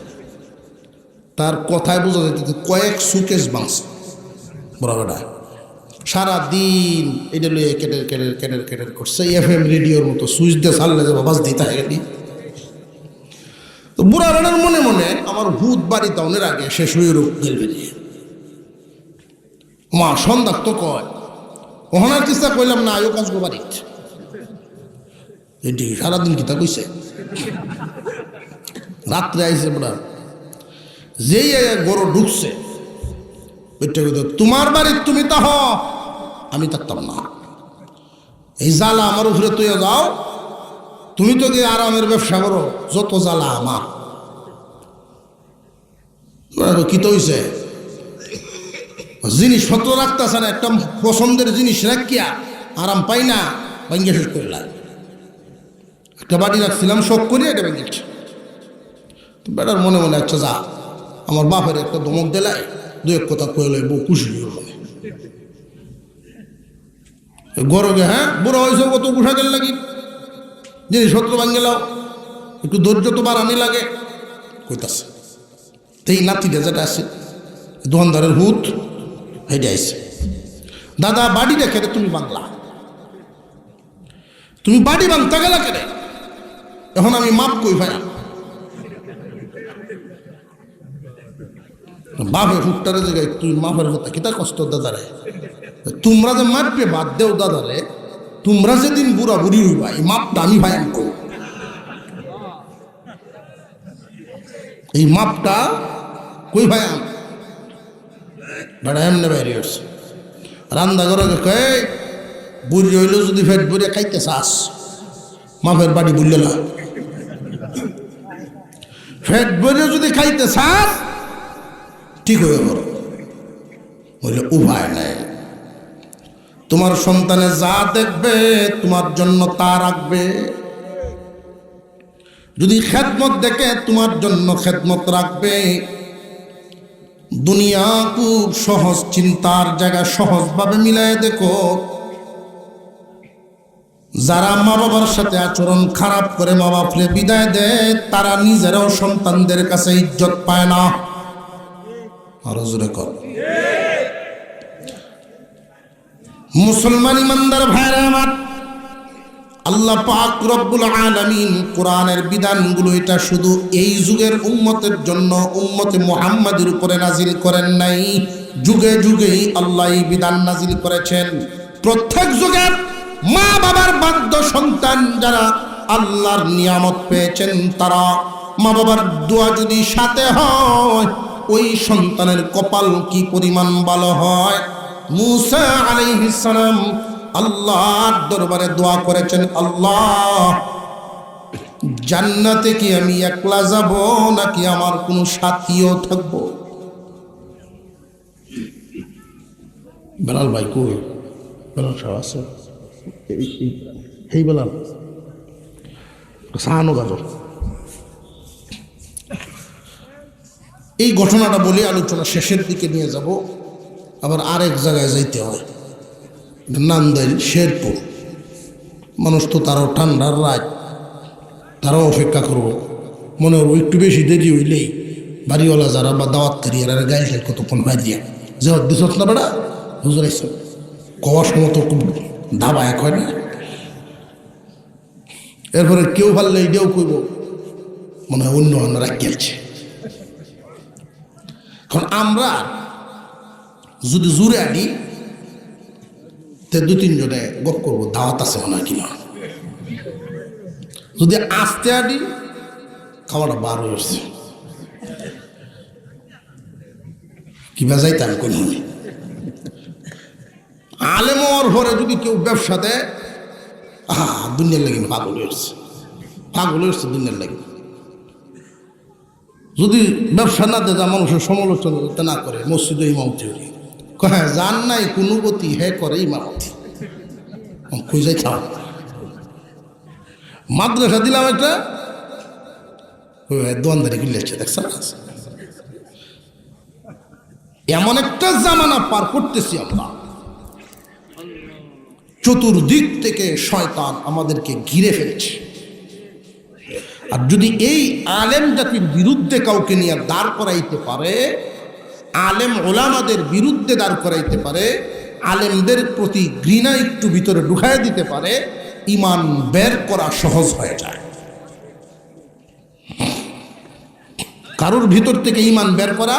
তার কথায় বোঝা যেতে কয়েক সুকেশ বাংছে, বড় বেটা সারাদিন এটা লইয়ে কেটের কেটের কেটের কেটের করছে FM রেডিওর মতো সুইচ দিয়ে ছাড়লে যাবো বাস দিতে গেলি। তো বুড়া রানের মনে মনে আমার ভূত বাড়ি দাউনের আগে শেষ হয়ে রোগ গেলবে মা সন্ধ্যা তো কয় ওহনার চেষ্টা করলাম না আয়ো কাজ বাড়ি এটি সারাদিন কিতা কইছে রাত্রে আইসে বুড়া যেই গরু ঢুকছে তোমার বাড়ি তুমি তাহ আমি থাকতাম না এই জ্বালা আমার উপরে তুই যাও তুমি তো গিয়ে আরামের ব্যবসা করো যত জ্বালা আমার কি তো হইছে জিনিসপত্র রাখতেছে না একটা পছন্দের জিনিস রাখিয়া আরাম পাই না ভেঙে শেষ করে লাগে একটা বাড়ি রাখছিলাম শখ করি এটা ভেঙেছে বেটার মনে মনে একটা যা আমার বাপের একটা ধমক দিলায় দু এক কথা কইলে বউ খুশি হল গরগে হ্যাঁ বুড়া হয়েছে কত কুষা গেল লাগি জিনিসপত্র ভাঙে লাও একটু ধৈর্য তো বাড়ানি লাগে কইতাছে এই নাতিটা যেটা আছে দোকানদারের হুত হেঁটে আইছে দাদা বাড়ি রেখে তুমি বাংলা তুমি বাড়ি বাংতে গেলা কেন এখন আমি মাপ কই ভাই বাপে ফুটটারে জায়গায় তুই মাপের কথা কিতা কষ্ট দাদারে তোমরা যে মাপবে বাদ দেও দাদারে তোমরা যেদিন বুড়া বুড়ি হইবা এই মাপটা আমি ভাই আনকো এই মাপটা কই ভাই আম বেড়া এমনি বাইরে আসছে রান্না করে কে বুড়ি হইল যদি ফেট বুড়ে খাইতে চাস মাপের বাড়ি বুঝলে না ফেট বুড়ে যদি খাইতে চাস ঠিক হয়ে বলো বললে উপায় নাই তোমার সন্তানে যা দেখবে তোমার জন্য তা রাখবে যদি খেদমত দেখে তোমার জন্য খেদমত রাখবে দুনিয়া খুব সহজ চিন্তার জায়গা সহজভাবে মিলাই দেখো যারা মা বাবার সাথে আচরণ খারাপ করে মা বাপরে বিদায় দেয় তারা নিজেরাও সন্তানদের কাছে ইজ্জত পায় না আরো জোরে কর মুসলমান ইমানদার ভাইরা আমার আল্লাহ পাক রব্বুল আলামিন কোরআনের বিধানগুলো এটা শুধু এই যুগের উম্মতের জন্য উম্মতে মুহাম্মাদের উপরে নাজিল করেন নাই যুগে যুগেই আল্লাহ এই বিধান নাজিল করেছেন প্রত্যেক যুগে মা বাবার বাধ্য সন্তান যারা আল্লাহর নিয়ামত পেয়েছেন তারা মা বাবার দোয়া যদি সাথে হয় ওই সন্তানের কপাল কি পরিমাণ ভালো হয় মুসা আলাইহিস সালাম আল্লাহর দরবারে দোয়া করেছেন আল্লাহ জান্নাতে কি আমি একলা যাব নাকি আমার কোনো সাথীও থাকবো বেলাল ভাই কই বেলাল সাহেব আছে এই বেলাল সাহানো গাজর এই ঘটনাটা বলে আলোচনা শেষের দিকে নিয়ে যাব আবার আরেক জায়গায় যাইতে হয় নান্দাইল শেরপুর মানুষ তো তারাও ঠান্ডার রাত তারাও অপেক্ষা করবো মনে হবো একটু বেশি দেরি হইলেই বাড়িওয়ালা যারা বা দাওয়াতকারী এরা গায়ে গায়ে কতক্ষণ বাইরে যে দিস না বেড়া হুজুর আইসব কওয়ার সময় তো ধাবা এক হয় না এরপরে কেউ ভাললে এটাও কইব মনে হয় অন্য অন্যরা খেলছে এখন আমরা যদি জোরে আনি তে দু তিনজনে গপ করবো দাওয়াত আছে মনে হয় কিনা যদি আস্তে আনি খাওয়াটা বার হয়ে আসছে কি বাজাইতে আমি কোন আলেম হওয়ার পরে যদি কেউ ব্যবসা দেয় দুনিয়ার লাগে পাগল হয়ে আসছে দুনিয়ার লাগে যদি ব্যবসা না দেয় মানুষের সমালোচনা করতে না করে মসজিদে ইমামতি হরি হ্যাঁ জান নাই কোনো গতি হ্যাঁ করে ইমামতি খুঁজে খাও মাদ্রাসা দিলাম একটা দোয়ানদারি গিলেছে দেখছেন এমন একটা জামানা পার করতেছি আমরা চতুর্দিক থেকে শয়তান আমাদেরকে ঘিরে ফেলেছে আর যদি এই আলেম জাতির বিরুদ্ধে কাউকে নিয়ে দাঁড় করাইতে পারে আলেম ওলামাদের বিরুদ্ধে দাঁড় করাইতে পারে আলেমদের প্রতি ঘৃণা একটু ভিতরে ঢুকায় দিতে পারে, ঈমান বের করা সহজ হয়ে যায়। কারোর ভিতর থেকে ঈমান বের করা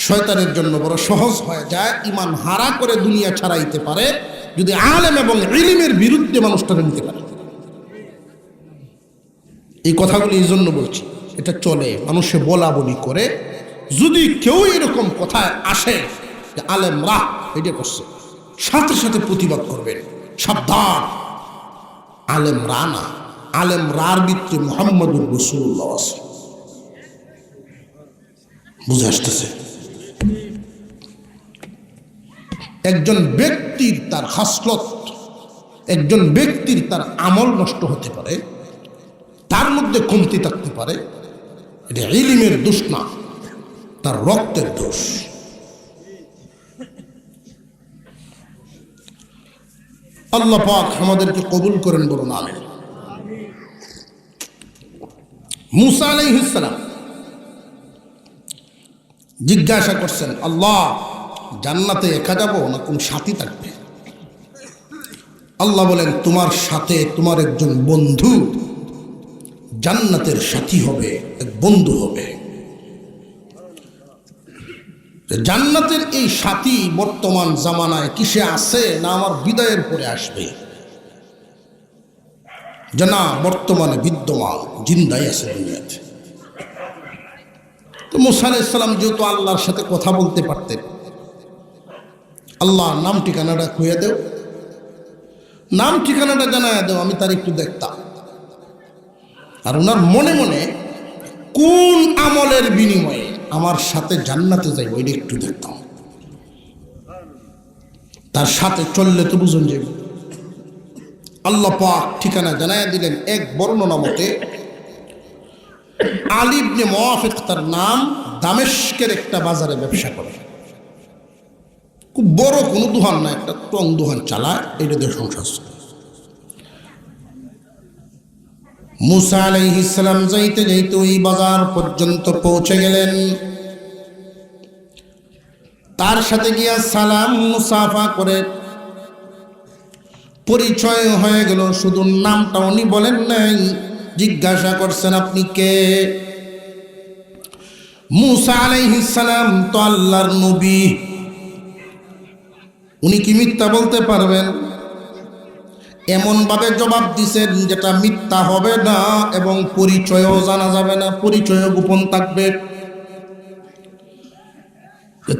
শয়তানের জন্য বড় সহজ হয়ে যায়। ঈমান হারা করে দুনিয়া ছাড়াইতে পারে যদি আলেম এবং ইলমের বিরুদ্ধে মানুষটাকে নিতে পারে। এই কথাগুলি এই জন্য বলছি, এটা চলে, মানুষে বলা বলি করে। যদি কেউ এরকম কথায় আসে যে আলেমরা এটা করছে, সাথে সাথে প্রতিবাদ করবেন, সাবধান, আলেমরা না, আলেমরার ভিতরে মুহাম্মদুর রাসূলুল্লাহ আছে। বুঝে আসতেছে? একজন ব্যক্তির তার খাসলত, একজন ব্যক্তির তার আমল নষ্ট হতে পারে, তার মধ্যে কমতি থাকতে পারে, এটা ইলমের দোষ না, তার রক্তের দোষ। আল্লাহ পাক আমাদেরকে কবুল করেন, বলুন আমিন। মুসা আলাইহিস সালাম জিজ্ঞাসা করছেন, আল্লাহ জান্নাতে একা যাব না কোন সাথী থাকবে? আল্লাহ বলেন, তোমার সাথে তোমার একজন বন্ধু জান্নাতের সাথী হবে, এক বন্ধু হবে। জান্নাতের এই সাথী বর্তমান জামানায় কিসে আছে না আমার বিদায়ের পরে আসবে? যে না, বর্তমানে বিদ্যমান, জিন্দাই আছে দুনিয়াতে। তো মুসা আলাইহিস সালাম যেহেতু আল্লাহর সাথে কথা বলতে পারতেন, আল্লাহ নাম ঠিকানাটা খুঁজে দেও, নাম ঠিকানাটা জানায় দেও, আমি তার একটু দেখতাম। আর ওনার মনে মনে কোন আমলের বিনিময়ে আমার সাথে জান্নাতে যাই ওইটা একটু দেখতাম। তার সাথে চললে তো বুঝুন যে আল্লাহ পাক ঠিকানা জানায় দিলেন। এক বর্ণনা মতে আলী ইবনে মুওয়াফিক তার নাম, দামেস্কের একটা বাজারে ব্যবসা করে, খুব বড় কোনো দোকান না, একটা টং দোকান চালায়, এটা দিয়ে সংসার চলে। মুসা আলাইহিস সালাম যাইতে যাইতে ওই বাজার পর্যন্ত পৌঁছে গেলেন। তার সাথে গিয়া সালাম মুসাফা করে পরিচয় হয়ে গেল। শুধু নামটা উনি বলেন নাই, জিজ্ঞাসা করছেন আপনি কে? মুসা আলাইহিস সালাম তো আল্লাহর নবী, উনি কি মিথ্যা বলতে পারবেন? এমন ভাবে জবাব দিছেন যেটা মিথ্যা হবে না এবং পরিচয়ও জানা যাবে না, পরিচয় গোপন থাকবে।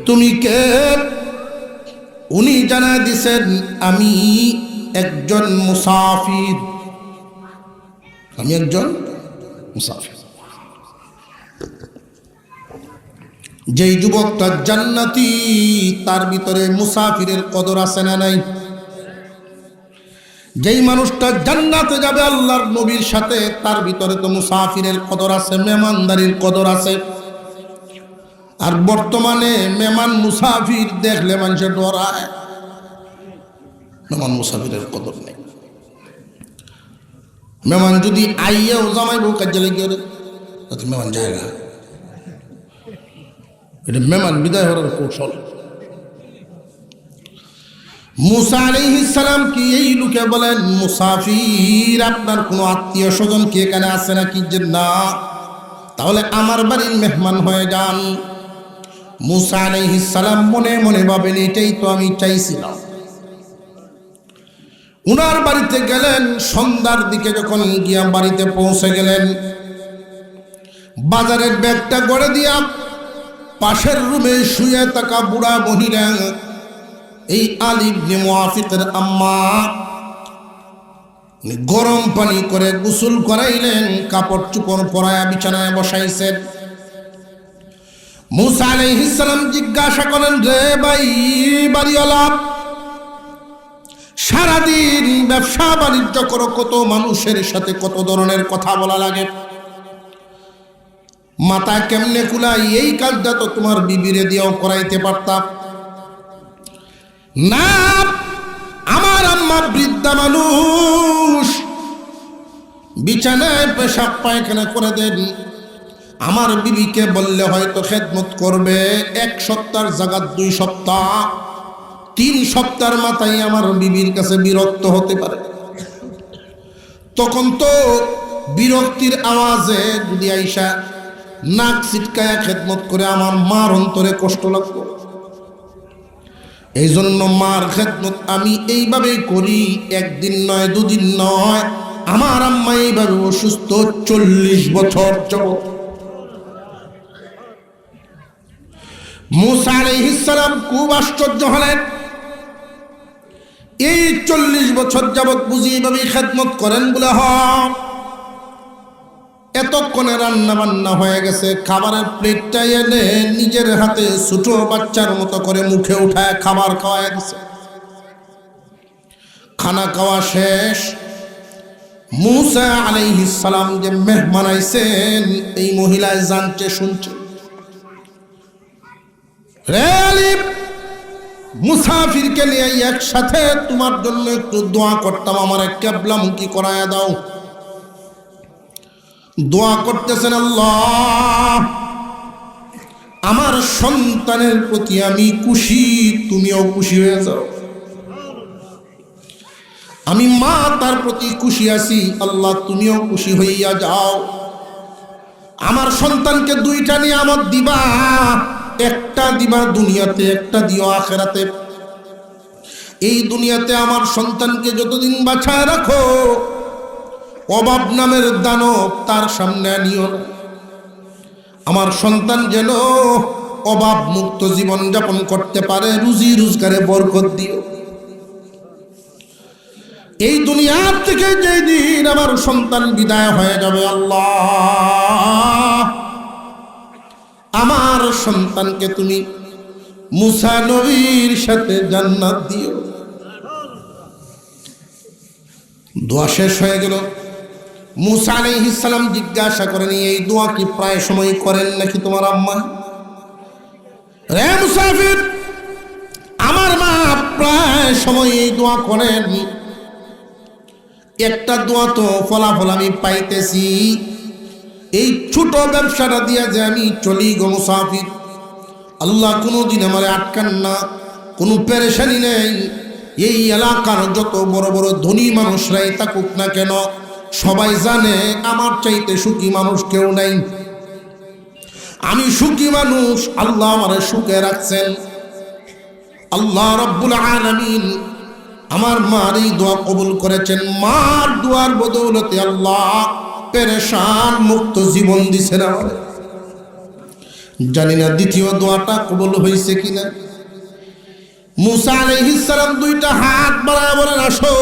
তুমি কে? উনি জানা দিছেন, আমি একজন মুসাফির, আমি একজন মুসাফির। যেই যুবকটা জান্নাতি, তার ভিতরে মুসাফিরের কদর আছে না নাই? যেই মানুষটা জান্নাতে যাবে আল্লাহর নবীর সাথে, তার ভিতরে তো মুসাফিরের কদর আছে, মেহমানদারির কদর আছে। আর বর্তমানে মেহমান মুসাফির দেখলে মানুষের ডরায়, মেহমান মুসাফিরের কদর নেই। মেহমান যদি আইয়াও জামাইবো কাজে লেগে তাতে মেহমান জায়গা, এটা মেহমান বিদায় হওয়ার কৌশল। মুসা আলাইহিস সালাম কি এই লোকে বলেন, মুসাফির আপনার কোনো আত্মীয় স্বজন কি এখানে আছে নাকি? যে না, তাহলে আমার বাড়ির মেহমান হয়ে যান। মুসা আলাইহিস সালাম মনে মনে ভাবেন, এটাই তো আমি চাইছিলাম। উনার বাড়িতে গেলেন। সন্ধ্যার দিকে যখন গিয়া বাড়িতে পৌঁছে গেলেন, বাজারের ব্যাগটা গড়ে দিয়া পাশের রুমে শুয়ে থাকা বুড়া মহিলা, এই আলী ইবনে মুওয়াফিকের আম্মা, গরম পানি করে গোসল করাইলেন, কাপড় চোপড় পরায়া বিছানায় বসাইছেন। মুসা আলাইহিস সালাম জিজ্ঞাসা করেন, রে ভাই বাড়িওয়ালা, সারাদিন ব্যবসা বাণিজ্য করো, কত মানুষের সাথে কত ধরনের কথা বলা লাগে, মাথা কেমনে কুলাই? এই কাজটা তো তোমার বিবিরে দিয়েও করাইতে পারতাম না। আমার আম্মা বৃদ্ধা মানুষ, বিছানায় পেশাব পায়খানা করে দেন। আমার বিবিকে বললে হয়তো খেদমত করবে 1 সপ্তাহের জায়গা 2 সপ্তাহ। 3 সপ্তাহের মাথায় আমার বিবির কাছে বিরক্ত হতে পারে। তখন তো বিরক্তির আওয়াজে যদি আইসা নাক ছিটকায়া খেদমত করে আমার মার অন্তরে কষ্ট লাগতো। এই জন্য মার খেদমত আমি এইভাবেই করি, একদিন নয়, 2 দিন নয়। আমার আম্মা এইভাবে অসুস্থ 40 বছর যাবত। মুসা আলাইহিস সালাম খুব আশ্চর্য হলেন, এই 40 বছর যাবত বুঝি এইভাবেই খেদমত করেন বলে হয়। এতক্ষণে রান্না বান্না হয়ে গেছে, খাবারের প্লেটটা এনে নিজের হাতে ছোট বাচ্চার মতো করে মুখে উঠায় খাবার খাওয়ায় দিছে। খানা খাওয়া শেষ। মুসা আলাইহিস সালাম যে মেহমান আইছেন এই মহিলায় জানছে, শুনছে। রে আলিম, মুসাফিরকে নিয়ে একসাথে তোমার জন্য একটু দোয়া করতাম, আমার কিবলামুখী করায় দাও। দোয়া করতেছেন, আল্লাহ আমার সন্তানের প্রতি আমি খুশি, তুমিও খুশি হয়ে যাও। আমি মা তার প্রতি খুশি আছি, আল্লাহ তুমিও খুশি হইয়া যাও। আমার সন্তানকে 2টা নিয়ামত দিবা, একটা দিবা দুনিয়াতে, একটা দিও আখিরাতে। এই দুনিয়াতে আমার সন্তানকে যতদিন বাঁচায় রাখো, অভাব নামের দানব তার সামনে আনিও না। আমার সন্তান যেন অভাব মুক্ত জীবন যাপন করতে পারে, রুজি রোজগারে বরকত দিও। এই দুনিয়ার থেকে যেই দিন আমার সন্তান বিদায় হয়ে যাবে, আল্লাহ আমার সন্তানকে তুমি মুসা নবীর সাথে জান্নাত দিও। দোয়া শেষ হয়ে গেল। মুসা আলাইহিস সালাম জিজ্ঞাসা করেন, এই দোয়া কি প্রায় সময় করেন নাকি তোমার আম্মা? রে মুসাফির, আমার মা প্রায় সময় এই দোয়া করেন। একটা দোয়া তো ফলাফল আমি পাইতেছি, এই ছোট ব্যবসাটা দিয়া যে আমি চলি গো মুসাফির, আল্লাহ কোনোদিন আমার আটকান না, কোনো পেরেশানি নেই। এই এলাকার যত বড় বড় ধনী মানুষরাই থাকুক না কেন, সবাই জানে আমার চাইতে সুখী মানুষ কেউ নাই। আমি সুখী মানুষ, আল্লাহ আমারে সুখে রাখছেন। আল্লাহ রাব্বুল আলামিন আমার মার এই দোয়া কবুল করেছেন। মার দোয়ার বদৌলতে আল্লাহ পেরেশান মুক্ত জীবন দিছেন আমারে। জানি না দ্বিতীয় দোয়াটা কবুল হয়েছে কিনা। মুসা আলাইহিস সালাম 2টা হাত বাড়ায় বলেন, আসো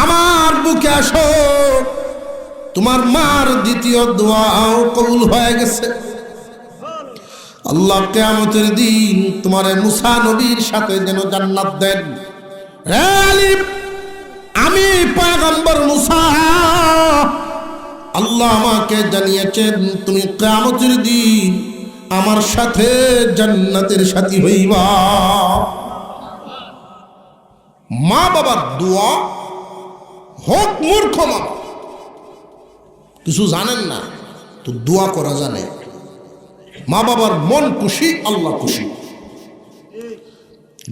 আমার বুকে আসো, তোমার মার দ্বিতীয় দোয়াও কবুল হয়ে গেছে। আল্লাহ কিয়ামতের দিন তোমারে মুসা নবীর সাথে যেন জান্নাত দেন। হে আলিম, আমি পয়গম্বর মুসা, আল্লাহ আমাকে জানিয়েছেন তুমি কিয়ামতের দিন আমার সাথে জান্নাতের সাথী হইবা। মা বাবার দোয়া হোক মূর্খ মা, কিছু জানেন না তো দোয়া করা জানে। মা বাবার মন খুশি, আল্লাহ খুশি।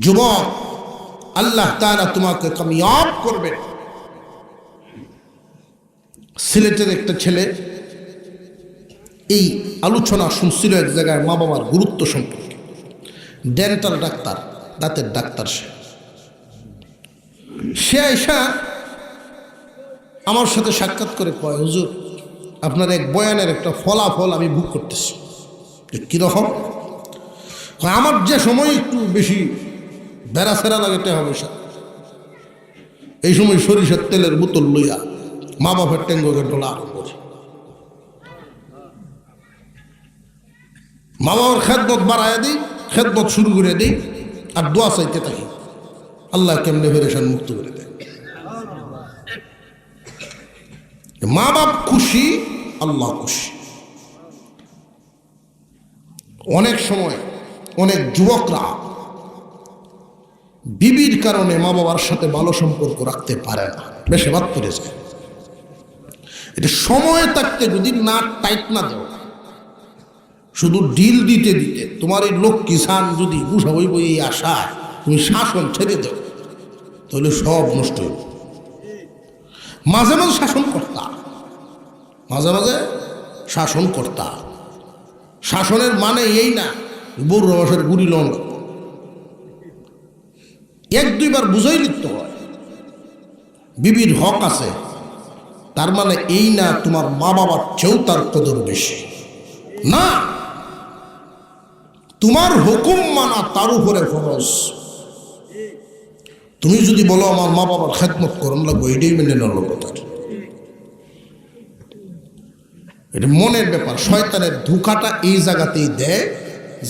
যুবক, আল্লাহ তাআলা তোমাকে কামিয়াব করবে। সিলেটের একটা ছেলে এই আলোচনা শুনছিল এক জায়গায় মা বাবার গুরুত্ব সম্পর্কে। ডেন্টাল ডাক্তার, দাঁতের ডাক্তার। সে আইসা আমার সাথে সাক্ষাৎ করে কয়, হুজুর আপনার এক বয়ানের একটা ফলাফল আমি ভোগ করতেছি। কীরকম? আমার যে সময় একটু বেশি বেড়া ফেরা লাগাতে হবে, এই সময় সরিষার তেলের বোতল লইয়া মা বাপের টেঙ্গোকে ডোলা আরম্ভ করি। মা বাবার খেদমত বাড়াইয়া দিই, খেদমত শুরু করে দিই, আর দোয়া চাইতে থাকি আল্লাহ কেমনে পেরেশান মুক্ত করে দেয়। মা বাপ খুশি, আল্লাহ খুশি। অনেক সময় অনেক যুবকরা বিবির কারণে মা বাবার সাথে ভালো সম্পর্ক রাখতে পারে না, বেশি বাদ পড়ে যায়। এটা সময় থাকতে যদি না টাইট না দেও, শুধু ডিল দিতে দিতে তোমার এই লোক কিষান যদি বুঝা হইব এই আশায় তুমি শাসন ছেড়ে দাও, তাহলে সব নষ্ট হইব। মাঝে মাঝে শাসন করতা, মাঝে মাঝে শাসন করতা। শাসনের মানে এই না বড় রসের গুড়ি লন, এক দুইবার বুঝাই লিখতে হয় বিবির হক আছে, তার মানে এই না তোমার মা বাবার চেয়েও তার কদর বেশি না। তোমার হুকুম মানা তার উপরে ফরজ। তুমি যদি বলো আমার মা বাবার খেদমত করুন লাগবো, এটাই মেনে নেওয়ার কথা। এটা মনের ব্যাপার। শয়তানের ধোঁকাটা এই জায়গাতেই দেয়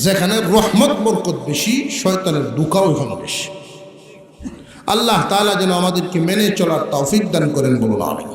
যেখানে রহমত বরকত বেশি, শয়তানের ধোঁকাও ওখানে বেশি। আল্লাহ তাআলা যেন আমাদেরকে মেনে চলার তৌফিক দান করেন, বলুন আমিন।